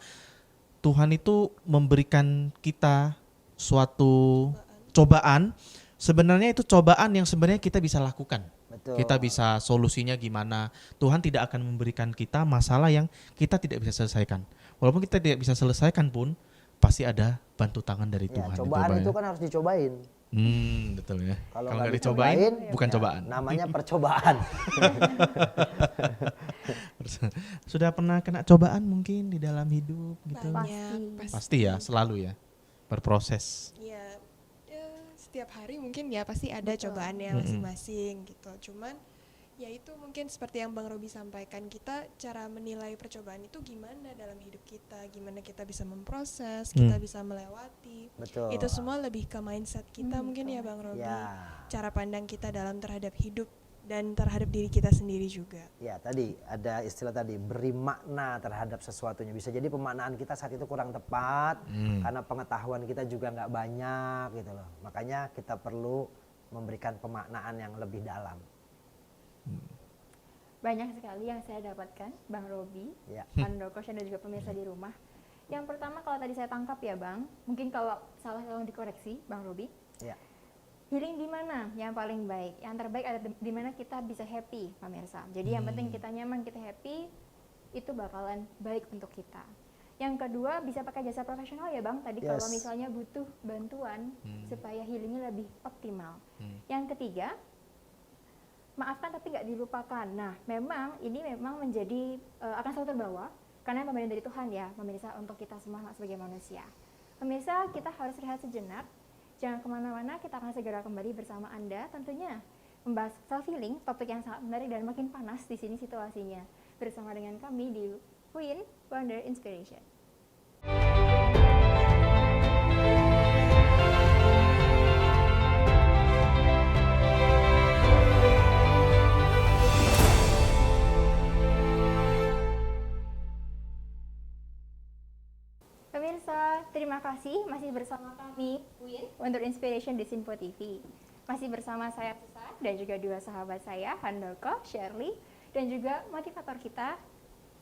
Tuhan itu memberikan kita suatu cobaan. Sebenarnya itu cobaan yang sebenarnya kita bisa lakukan. Betul. Kita bisa solusinya gimana. Tuhan tidak akan memberikan kita masalah yang kita tidak bisa selesaikan. Walaupun kita tidak bisa selesaikan pun pasti ada bantu tangan dari Ya, Tuhan. cobaan itu ya. kan harus dicobain. Betul ya. Kalau nggak nggak dicobain, bukan ya, cobaan. namanya percobaan. Sudah pernah kena cobaan mungkin di dalam hidup gitu? Banyak, Pasti ya, selalu ya. Berproses. Ya, setiap hari mungkin ya pasti ada Betul. cobaannya masing-masing gitu. Cuman ya itu mungkin seperti yang Bang Robi sampaikan, kita cara menilai percobaan itu gimana dalam hidup kita, gimana kita bisa memproses, kita bisa melewati. Betul. Itu semua lebih ke mindset kita mungkin ya Bang Robi. Ya. Cara pandang kita dalam terhadap hidup dan terhadap diri kita sendiri juga. Ya, tadi ada istilah tadi, beri makna terhadap sesuatunya. Bisa jadi pemaknaan kita saat itu kurang tepat karena pengetahuan kita juga nggak banyak gitu loh. Makanya kita perlu memberikan pemaknaan yang lebih dalam. Banyak sekali yang saya dapatkan, Bang Robi, Ya. Andoko, dan juga pemirsa di rumah. Yang pertama kalau tadi saya tangkap ya Bang, mungkin kalau salah tolong dikoreksi Bang Robi. Ya. Healing di mana yang paling baik? Yang terbaik ada di mana kita bisa happy, pemirsa. Jadi yang penting kita nyaman, kita happy, itu bakalan baik untuk kita. Yang kedua bisa pakai jasa profesional ya Bang. Tadi kalau Yes. misalnya butuh bantuan supaya healingnya lebih optimal. Yang ketiga, maafkan tapi nggak dilupakan. Nah, memang ini memang menjadi akan selalu terbawa Karena pemberian dari Tuhan ya, pemirsa, untuk kita semua sebagai manusia. Pemirsa, kita harus rehat sejenak. Jangan kemana-mana, kita akan segera kembali bersama Anda tentunya membahas self-healing, topik yang sangat menarik dan makin panas di sini situasinya. Bersama dengan kami di Queen Wonder Inspiration. Pemirsa, terima kasih masih bersama kami Queen Wonder Inspiration di Sinpo TV. Masih bersama saya Susan dan juga dua sahabat saya, Handoko, Shirley, dan juga motivator kita,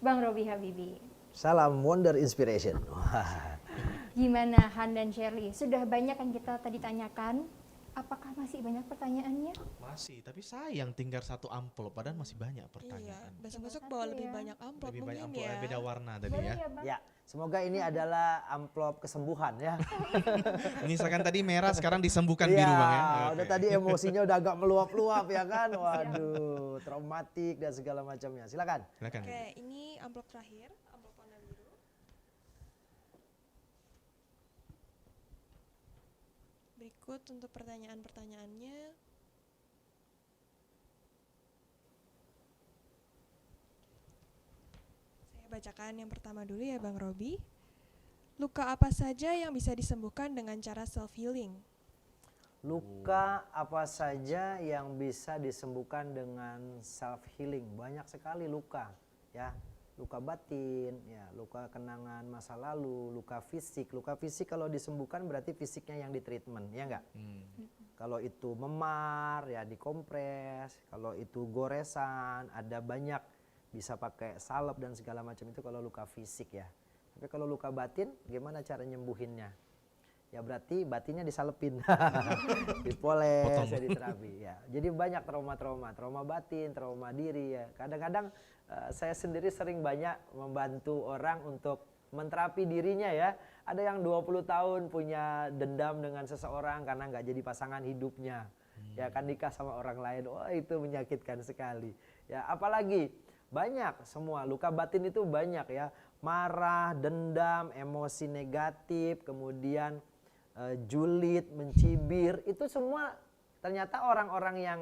Bang Robi Habibi. Salam Wonder Inspiration. Wah. Gimana Han dan Shirley? Sudah banyak yang kita tadi tanyakan. Apakah masih banyak pertanyaannya? Masih, tapi sayang tinggal satu amplop, padahal masih banyak Iya, pertanyaan. besok-besok Satu bawa ya. lebih banyak amplop Lebih banyak mungkin amplop, ya. beda warna tadi Boleh ya. ya, Bang? Ya, semoga ini adalah amplop kesembuhan ya. Misalkan tadi merah, sekarang disembuhkan Iya, biru Bang ya. udah Oke. tadi emosinya udah agak meluap-luap ya kan. Waduh, traumatik dan segala macamnya. Silakan. Silakan. Oke, ini amplop terakhir, amplop warna biru. Berikut untuk pertanyaan-pertanyaannya. Saya bacakan yang pertama dulu ya Bang Robi. Luka apa saja yang bisa disembuhkan dengan cara self-healing? Luka apa saja yang bisa disembuhkan dengan self healing? Banyak sekali luka, ya. Luka batin, ya, luka kenangan masa lalu, luka fisik. Luka fisik kalau disembuhkan berarti fisiknya yang ditreatment, ya enggak? Kalau itu memar, ya dikompres. Kalau itu goresan, ada banyak, bisa pakai salep dan segala macam, itu kalau luka fisik ya. Tapi kalau luka batin, gimana cara nyembuhinnya? Ya berarti batinnya disalepin, dipoles, Potong. ya diterapi ya. Jadi banyak trauma batin, trauma diri ya. Kadang-kadang saya sendiri sering banyak membantu orang untuk menterapi dirinya ya. Ada yang 20 tahun punya dendam dengan seseorang karena nggak jadi pasangan hidupnya. Ya kan nikah sama orang lain, wah itu menyakitkan sekali. Ya apalagi banyak semua, luka batin itu banyak ya. Marah, dendam, emosi negatif, kemudian julid, mencibir, itu semua ternyata orang-orang yang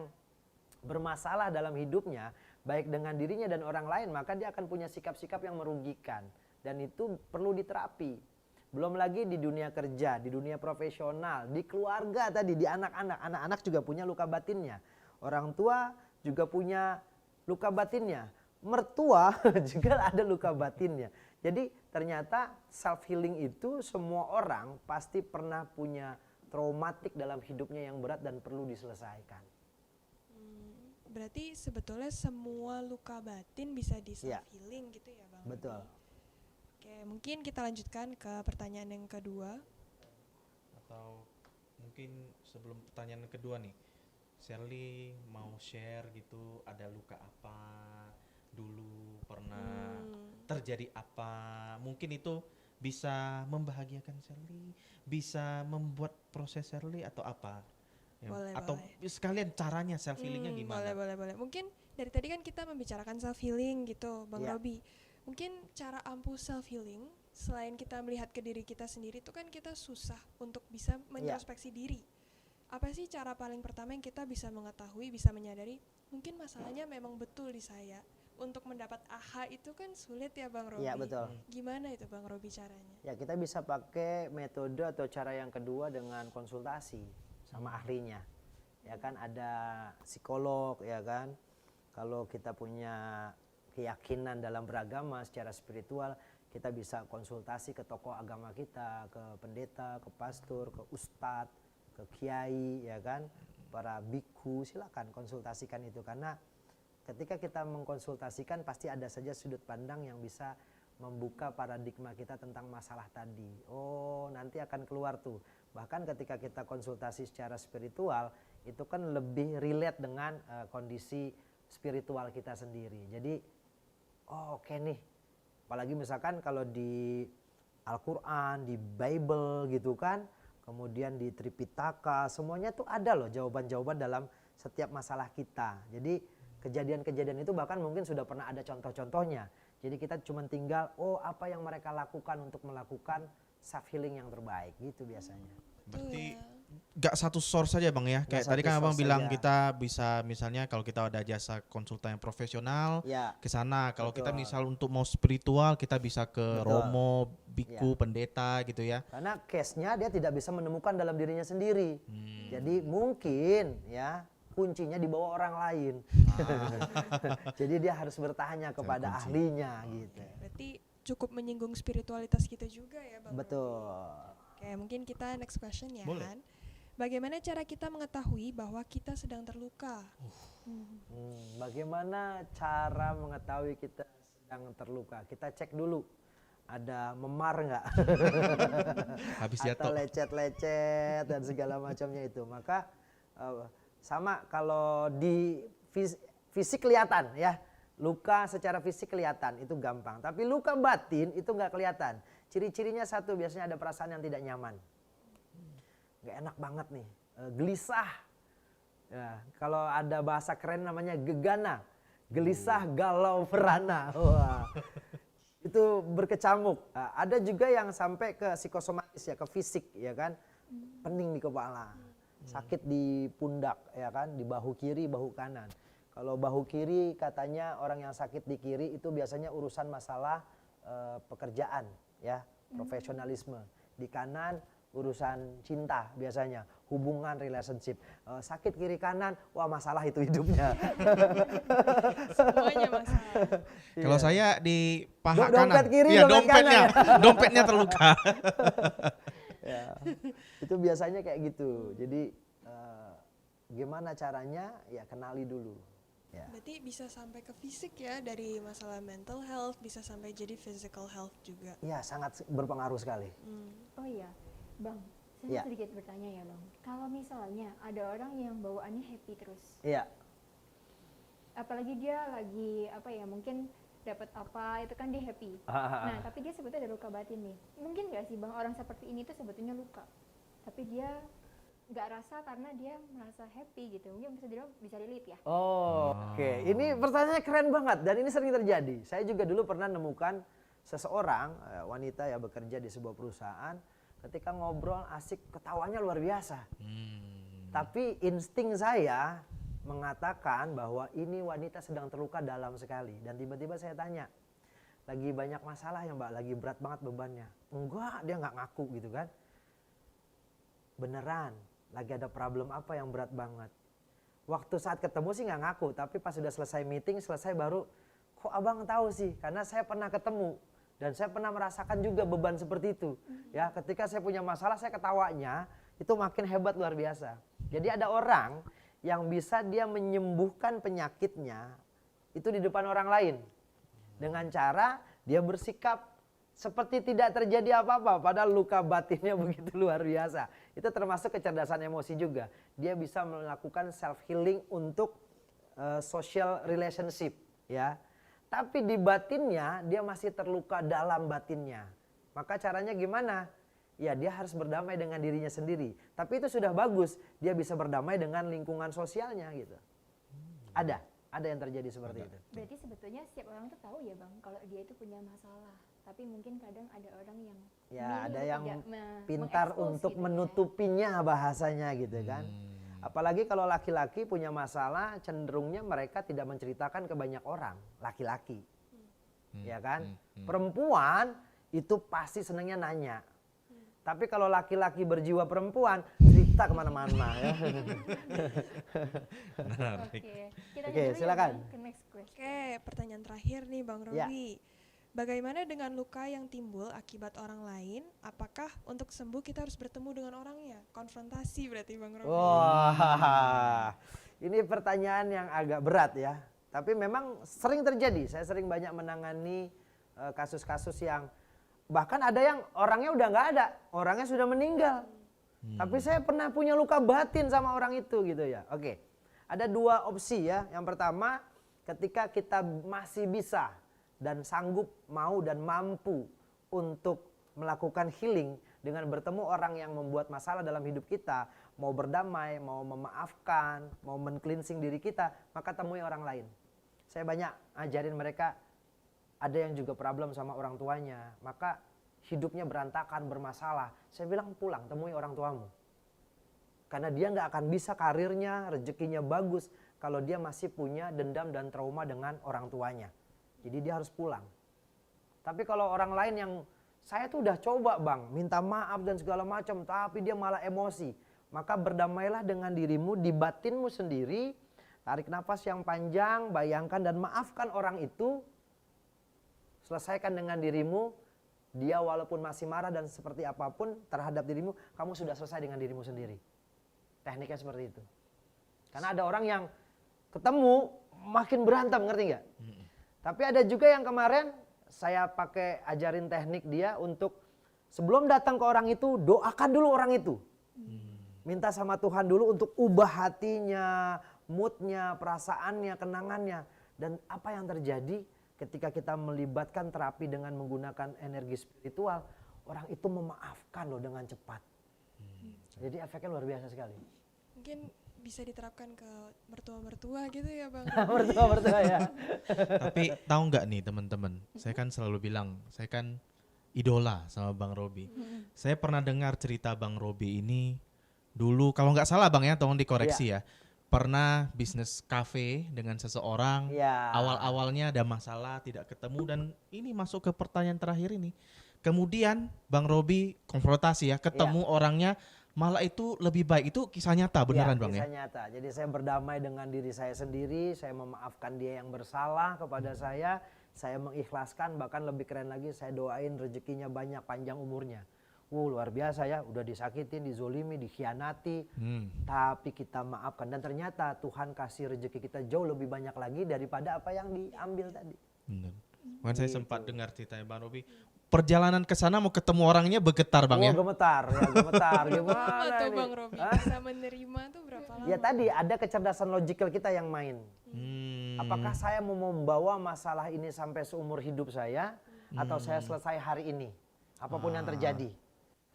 bermasalah dalam hidupnya, baik dengan dirinya dan orang lain, maka dia akan punya sikap-sikap yang merugikan. Dan itu perlu diterapi. Belum lagi di dunia kerja, di dunia profesional, di keluarga tadi, di anak-anak. Anak-anak juga punya luka batinnya. Orang tua juga punya luka batinnya. Mertua juga ada luka batinnya. Jadi ternyata self healing itu semua orang pasti pernah punya traumatik dalam hidupnya yang berat dan perlu diselesaikan. Berarti sebetulnya semua luka batin bisa di Iya. self healing gitu ya Bang? Betul. Oke, mungkin kita lanjutkan ke pertanyaan yang kedua. Atau mungkin sebelum pertanyaan kedua nih, Shirley mau share gitu, ada luka apa dulu, pernah terjadi apa, mungkin itu bisa membahagiakan Shirley, bisa membuat proses Shirley atau apa ya, Boleh, atau boleh. sekalian caranya self healingnya gimana. Boleh. Mungkin dari tadi kan kita membicarakan self healing gitu, Bang Iya. Robi. Mungkin cara ampuh self healing selain kita melihat ke diri kita sendiri itu kan kita susah untuk bisa mengintrospeksi diri. Apa sih cara paling pertama yang kita bisa mengetahui, bisa menyadari mungkin masalahnya memang betul di saya. Untuk mendapat AHA itu kan sulit ya Bang Robi. Iya betul. Gimana itu Bang Robi caranya? Ya kita bisa pakai metode atau cara yang kedua dengan konsultasi sama ahlinya. Ya kan ada psikolog ya kan. Kalau kita punya keyakinan dalam beragama secara spiritual, kita bisa konsultasi ke tokoh agama kita, ke pendeta, ke pastor, ke ustadz, ke kiai ya kan, para biku, silakan konsultasikan itu karena ketika kita mengkonsultasikan pasti ada saja sudut pandang yang bisa membuka paradigma kita tentang masalah tadi. Oh, nanti akan keluar tuh. Bahkan ketika kita konsultasi secara spiritual, itu kan lebih relate dengan kondisi spiritual kita sendiri. Jadi, oh oke nih. Apalagi misalkan kalau di Al-Quran, di Bible gitu kan, kemudian di Tripitaka, semuanya tuh ada loh jawaban-jawaban dalam setiap masalah kita. Jadi kejadian-kejadian itu bahkan mungkin sudah pernah ada contoh-contohnya. Jadi kita cuma tinggal, apa yang mereka lakukan untuk melakukan self healing yang terbaik gitu biasanya. Berarti Iya. gak satu source saja Bang ya. Nggak Kayak tadi satu kan Abang source bilang saja. kita bisa misalnya kalau kita ada jasa konsultan yang profesional Ya, ke sana. Kalau kita betul. misal untuk mau spiritual kita bisa ke Betul. romo, biku, Ya. pendeta gitu ya. karena case-nya dia tidak bisa menemukan dalam dirinya sendiri. Hmm. Jadi mungkin ya kuncinya dibawa orang lain. Jadi dia harus bertanya kepada kunci. ahlinya gitu. Berarti cukup menyinggung spiritualitas kita juga ya Bang. Betul. Oke, mungkin kita next question ya. Boleh. Han. Bagaimana cara kita mengetahui bahwa kita sedang terluka? Bagaimana cara mengetahui kita sedang terluka? Kita cek dulu. Ada memar nggak? Habis Atau jatuh. lecet-lecet dan segala macamnya itu. Maka sama kalau di fisik kelihatan ya. Luka secara fisik kelihatan itu gampang. Tapi luka batin itu nggak kelihatan. Ciri-cirinya satu, biasanya ada perasaan yang tidak nyaman. Nggak enak banget nih. Gelisah. Ya, kalau ada bahasa keren namanya gegana. Gelisah, galau, merana. Wah. Itu berkecamuk. Nah, ada juga yang sampai ke psikosomatis ya, ke fisik ya kan. Pening di kepala. Sakit di pundak ya kan, di bahu kiri, bahu kanan. Kalau bahu kiri katanya orang yang sakit di kiri itu biasanya urusan masalah pekerjaan ya, profesionalisme. Di kanan urusan cinta biasanya, hubungan, relationship. Sakit kiri kanan, wah masalah itu hidupnya. Semuanya masalah. Kalau saya di paha Dompet kanan. kiri, Iya, dompet dompetnya. kanan. Dompetnya terluka. Ya, itu biasanya kayak gitu. Jadi gimana caranya? Ya kenali dulu. Ya. Berarti bisa sampai ke fisik ya, dari masalah mental health bisa sampai jadi physical health juga. Ya sangat berpengaruh sekali. Oh iya, Bang, Iya. saya sedikit bertanya ya Bang. Kalau misalnya ada orang yang bawaannya happy terus, Iya. apalagi dia lagi apa ya, mungkin dapat apa itu kan dia happy. Nah, tapi dia sebetulnya ada luka batin nih. Mungkin nggak sih Bang orang seperti ini tuh sebetulnya luka, tapi dia nggak rasa karena dia merasa happy gitu. Mungkin bisa relate ya. Oke, ini pertanyaannya keren banget dan ini sering terjadi. Saya juga dulu pernah nemukan seseorang wanita ya bekerja di sebuah perusahaan. Ketika ngobrol asik, ketawanya luar biasa. Tapi insting saya mengatakan bahwa ini wanita sedang terluka dalam sekali. Dan tiba-tiba saya tanya, lagi banyak masalah ya Mbak, lagi berat banget bebannya. Enggak, dia nggak ngaku gitu kan. Beneran, lagi ada problem apa yang berat banget. Waktu saat ketemu sih nggak ngaku, tapi pas sudah selesai meeting, selesai baru, kok abang tahu sih? Karena saya pernah ketemu dan saya pernah merasakan juga beban seperti itu. Ya, ketika saya punya masalah, saya ketawanya itu makin hebat luar biasa. Jadi ada orang yang bisa dia menyembuhkan penyakitnya itu di depan orang lain dengan cara dia bersikap seperti tidak terjadi apa-apa, padahal luka batinnya begitu luar biasa. Itu termasuk kecerdasan emosi juga. Dia bisa melakukan self healing untuk social relationship, ya. Tapi di batinnya dia masih terluka dalam batinnya. Maka caranya gimana? Ya dia harus berdamai dengan dirinya sendiri. Tapi itu sudah bagus, dia bisa berdamai dengan lingkungan sosialnya gitu. Ada yang terjadi seperti itu. Berarti sebetulnya setiap orang tuh tahu ya Bang kalau dia itu punya masalah. Tapi mungkin kadang ada orang yang Ya memilih ada untuk yang tidak pintar mengekspos untuk gitu ya. menutupinya bahasanya gitu kan. Apalagi kalau laki-laki punya masalah, cenderungnya mereka tidak menceritakan ke banyak orang, laki-laki. Ya kan? Perempuan itu pasti senangnya nanya. Tapi kalau laki-laki berjiwa perempuan, cerita kemana-mana ya. Oke, kita Oke, lanjut dulu ya, silakan. Bang, ke next question. Oke, pertanyaan terakhir nih Bang Ya. Robi. Bagaimana dengan luka yang timbul akibat orang lain? Apakah untuk sembuh kita harus bertemu dengan orangnya? Konfrontasi berarti Bang Robi. Wah, ini pertanyaan yang agak berat ya. Tapi memang sering terjadi. Saya sering banyak menangani kasus-kasus yang bahkan ada yang orangnya udah nggak ada, orangnya sudah meninggal. Tapi saya pernah punya luka batin sama orang itu gitu ya. Oke, ada dua opsi ya. Yang pertama, ketika kita masih bisa dan sanggup, mau dan mampu untuk melakukan healing dengan bertemu orang yang membuat masalah dalam hidup kita, mau berdamai, mau memaafkan, mau men-cleansing diri kita, maka temui orang lain. Saya banyak ajarin mereka, ada yang juga problem sama orang tuanya, maka hidupnya berantakan, bermasalah. Saya bilang pulang, temui orang tuamu. Karena dia nggak akan bisa karirnya, rezekinya bagus kalau dia masih punya dendam dan trauma dengan orang tuanya. Jadi dia harus pulang. Tapi kalau orang lain yang saya tuh udah coba bang, minta maaf dan segala macam, tapi dia malah emosi. Maka berdamailah dengan dirimu, di batinmu sendiri, tarik nafas yang panjang, bayangkan dan maafkan orang itu. Selesaikan dengan dirimu, dia walaupun masih marah dan seperti apapun terhadap dirimu, kamu sudah selesai dengan dirimu sendiri. Tekniknya seperti itu. Karena ada orang yang ketemu makin berantem, ngerti nggak? Tapi ada juga yang kemarin saya pakai ajarin teknik dia untuk sebelum datang ke orang itu, doakan dulu orang itu. Minta sama Tuhan dulu untuk ubah hatinya, moodnya, perasaannya, kenangannya. Dan apa yang terjadi ketika kita melibatkan terapi dengan menggunakan energi spiritual, orang itu memaafkan loh dengan cepat. Jadi efeknya luar biasa sekali. Mungkin bisa diterapkan ke mertua-mertua gitu ya Bang. Mertua-mertua ya. Tapi tahu nggak nih teman-teman, saya kan selalu bilang, saya kan idola sama Bang Robi. Saya pernah dengar cerita Bang Robi ini dulu, kalau nggak salah Bang ya, tolong dikoreksi ya. Pernah bisnis kafe dengan seseorang, Iya. awal-awalnya ada masalah, tidak ketemu, dan ini masuk ke pertanyaan terakhir ini. Kemudian Bang Robi konfrontasi ya, ketemu orangnya, malah itu lebih baik. Itu kisah nyata beneran Bang ya? Kisah nyata. Jadi saya berdamai dengan diri saya sendiri, saya memaafkan dia yang bersalah kepada saya mengikhlaskan, bahkan lebih keren lagi saya doain rezekinya banyak, panjang umurnya. Luar biasa ya, udah disakitin, dizolimi, dikhianati, tapi kita maafkan. Dan ternyata Tuhan kasih rezeki kita jauh lebih banyak lagi daripada apa yang diambil tadi. Bener. Makanya saya sempat dengar ceritanya Bang Robi. Perjalanan ke sana mau ketemu orangnya bergetar Bang ya? Gemetar, ya gemetar. Lama Gimana tuh ini? Bang Robi bisa menerima tuh berapa lama? Ya tadi ada kecerdasan logikal kita yang main. Apakah saya mau membawa masalah ini sampai seumur hidup saya, atau saya selesai hari ini, apapun yang terjadi.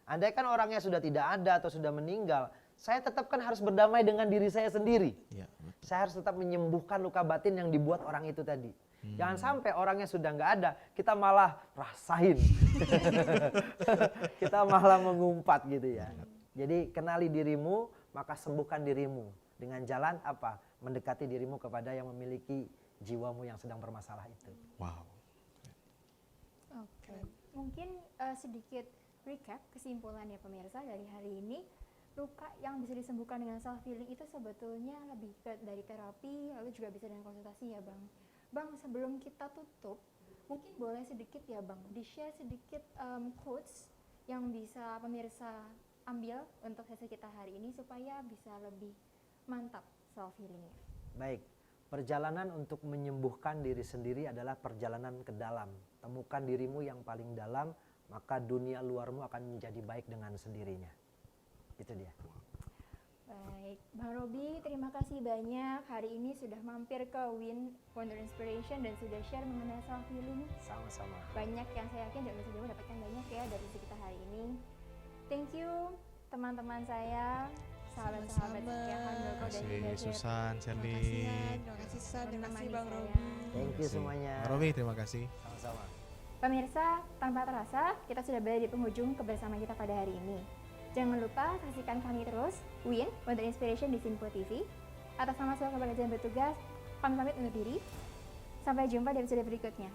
Andai kan orangnya sudah tidak ada atau sudah meninggal, saya tetap kan harus berdamai dengan diri saya sendiri. Ya, betul. Saya harus tetap menyembuhkan luka batin yang dibuat orang itu tadi. Jangan sampai orangnya sudah nggak ada, kita malah rasain. Kita malah mengumpat gitu ya. Jadi kenali dirimu, maka sembuhkan dirimu. Dengan jalan apa? Mendekati dirimu kepada yang memiliki jiwamu yang sedang bermasalah itu. Wow. Oke. Mungkin sedikit recap kesimpulan ya pemirsa dari hari ini. Luka yang bisa disembuhkan dengan self healing itu sebetulnya lebih ke dari terapi, lalu juga bisa dengan konsultasi ya Bang. Bang, sebelum kita tutup, mungkin boleh sedikit ya Bang, di-share sedikit quotes yang bisa pemirsa ambil untuk sesi kita hari ini supaya bisa lebih mantap self healingnya. Baik, perjalanan untuk menyembuhkan diri sendiri adalah perjalanan ke dalam. Temukan dirimu yang paling dalam, maka dunia luarmu akan menjadi baik dengan sendirinya. Itu dia. Baik, Bang Robi, terima kasih banyak hari ini sudah mampir ke Win Wonder Inspiration dan sudah share mengenai self healing. Sama-sama. Banyak yang saya yakin juga bisa mendapatkan banyak ya dari sisi kita hari ini. Thank you teman-teman saya, sahabat-sahabat Sama-sama. setia Handoko dan juga Terima kasih Susan, Terima Sherly. kasih Han, terima kasih San, terima kasih Menemani Bang saya. Robi. Thank you semuanya. Bang Robi, terima kasih. Sama-sama. Pemirsa, tanpa terasa kita sudah berada di penghujung kebersamaan kita pada hari ini. Jangan lupa saksikan kami terus, Win Wonder Inspiration di Simpo TV. Atas nama seluruh keluarga yang bertugas, kami pamit undur diri. Sampai jumpa di episode berikutnya.